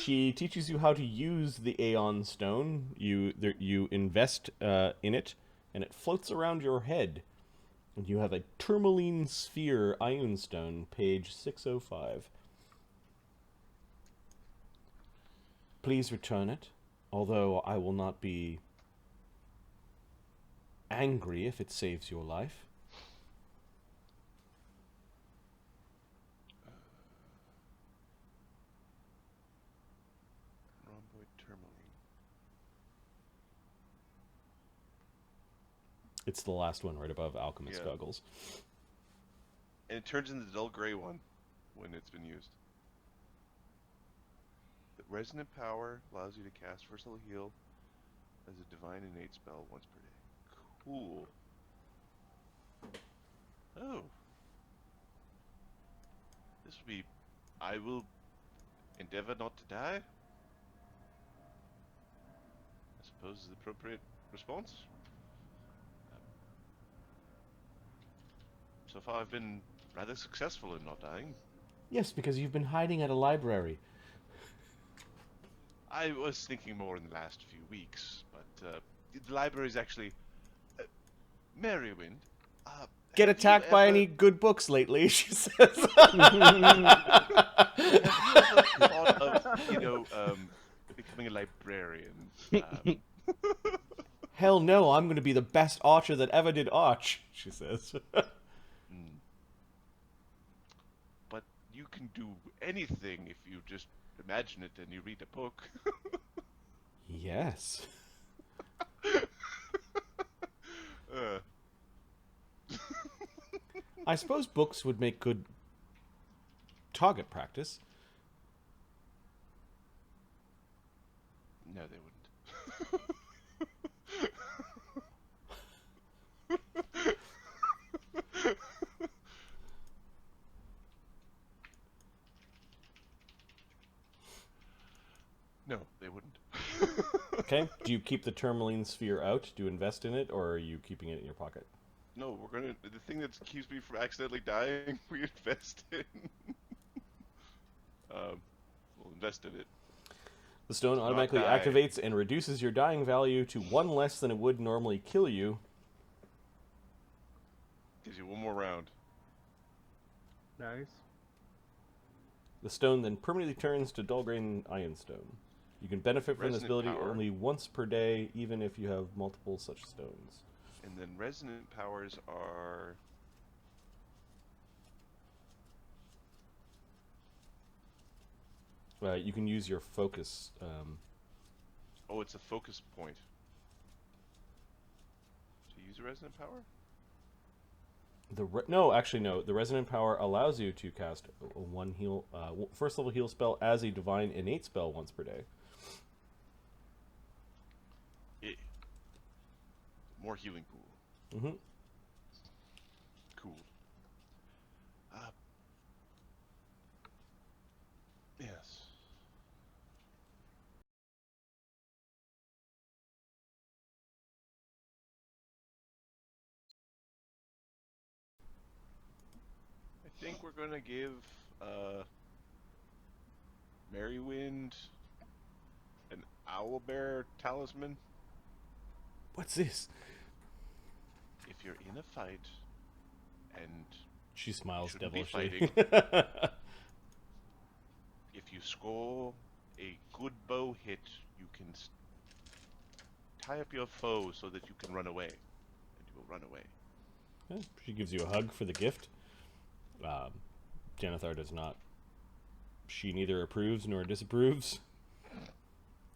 She teaches you how to use the Aeon Stone. You invest in it, and it floats around your head. And you have a Tourmaline Sphere Ion Stone, page 605. Please return it, although I will not be angry if it saves your life. Rhomboid tourmaline. It's the last one right above Alchemist Yeah. Goggles. And it turns into the dull gray one when it's been used. The resonant power allows you to cast Versatile Heal as a divine innate spell once per day. Cool. Oh. This would be. I will endeavor not to die. I suppose is the appropriate response. So far, I've been rather successful in not dying. Yes, because you've been hiding at a library. I was thinking more in the last few weeks, but the library is actually Merrywind. Get have you attacked by ever- any good books lately, she says. Have you ever thought of, becoming a librarian? Hell no, I'm going to be the best archer that ever did arch, she says. But you can do anything if you just imagine it and you read a book. Yes. I suppose books would make good target practice. No, they wouldn't. No, they wouldn't. Okay, do you keep the Tourmaline Sphere out? Do you invest in it, or are you keeping it in your pocket? No, we're gonna. The thing that keeps me from accidentally dying, we invest in. We'll invest in it. The stone not automatically die. activates and reduces your dying value to 1 less than it would normally kill you. Gives you one more round. Nice. The stone then permanently turns to Dullgrain Iron Stone. You can benefit from this Resonant ability power. only once per day, even if you have multiple such stones. And then resonant powers are. You can use your focus. Oh, it's a focus point. use a resonant power? No, actually no. The resonant power allows you to cast a one heal, first level heal spell as a divine innate spell once per day. More healing pool. Mm-hmm. Cool. Yes. I think we're gonna give Merrywind an owlbear talisman. What's this? If you're in a fight and She smiles shouldn't be devilishly. if you score a good bow hit, you can tie up your foe so that you can run away, and you will run away. Yeah, she gives you a hug for the gift. Janithar does not. She neither approves nor disapproves.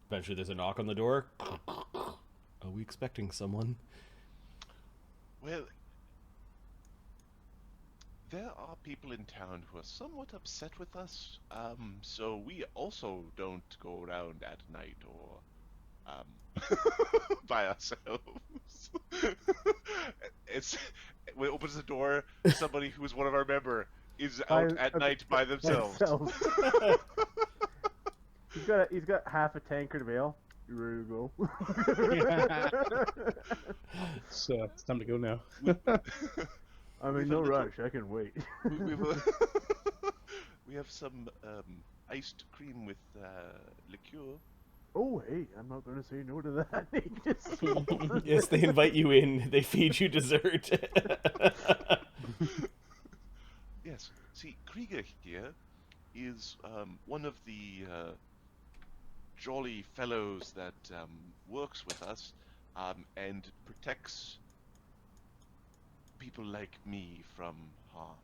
Eventually there's a knock on the door. Are we expecting someone? Well, there are people in town who are somewhat upset with us, so we also don't go around at night or by ourselves. When it opens the door, somebody who's one of our member is out at night by themselves. He's got half a tankard of ale. You ready to go? So it's time to go now. I mean, no rush. I can wait. We have some iced cream with liqueur. Oh, hey, I'm not going to say no to that. Yes, they invite you in. They feed you dessert. Yes. See, Krieger here is one of the jolly fellows that works with us and protects people like me from harm.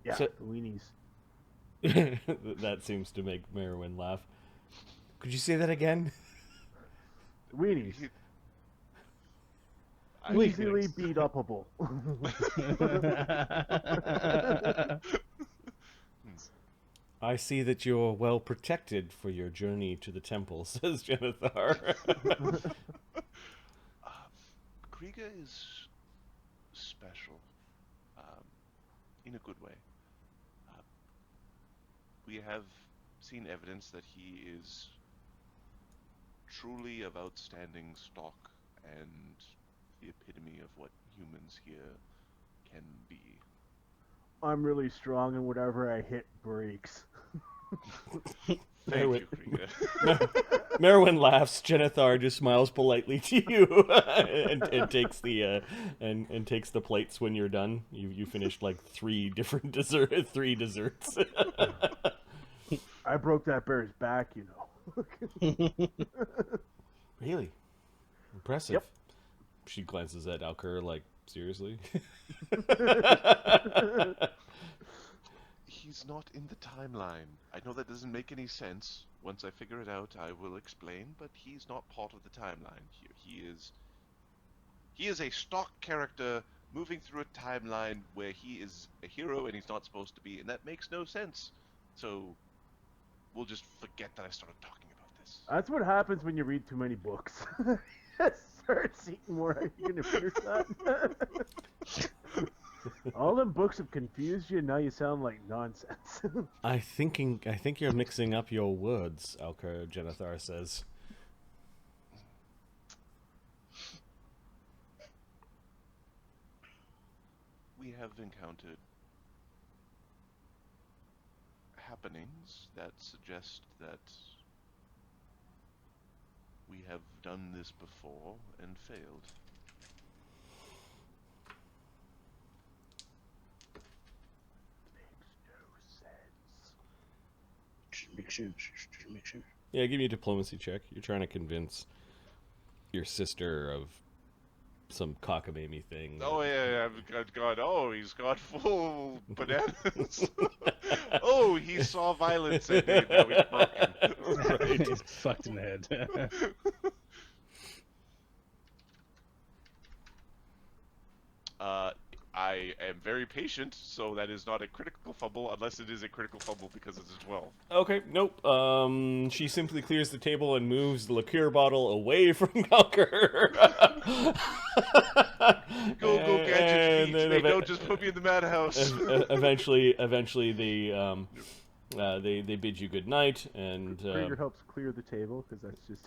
Yeah, So- weenies. That seems to make Merwin laugh. Could you say that again? Weenies. I- Easily beat upable. I see that you're well protected for your journey to the temple, says Janithar. Krieger is special, in a good way. We have seen evidence that he is truly of outstanding stock and the epitome of what humans here can be. I'm really strong, and whatever I hit breaks. Thank you, Krieger. Merwin laughs. Janithar just smiles politely to you and takes the and takes the plates when you're done. You finished like three desserts. I broke that bear's back, you know. Really impressive. Yep. She glances at Alkur like, seriously. He's not in the timeline. I know that doesn't make any sense. Once I figure it out, I will explain, but he's not part of the timeline here. He is a stock character moving through a timeline where he is a hero and he's not supposed to be, and that makes no sense. So we'll just forget that I started talking about this. That's what happens when you read too many books. Start seeing more. You can finish that. All them books have confused you. Now you sound like nonsense. I think you're mixing up your words, Alkur, Janithar says. We have encountered happenings that suggest that we have done this before and failed. Make sure. Make sure. Yeah, give me a diplomacy check. You're trying to convince your sister of some cockamamie thing. Oh yeah, I've gone. Oh, he's gone full bananas. Oh, he saw violence and now he's broken. He's fucked in the head. I am very patient, so that is not a critical fumble unless it is a critical fumble because it's a 12. Okay, nope. She simply clears the table and moves the liqueur bottle away from Conqueror. Go, Gadget And feet. then They don't just put me in the madhouse. eventually, they bid you good night, and Krieger helps clear the table because that's just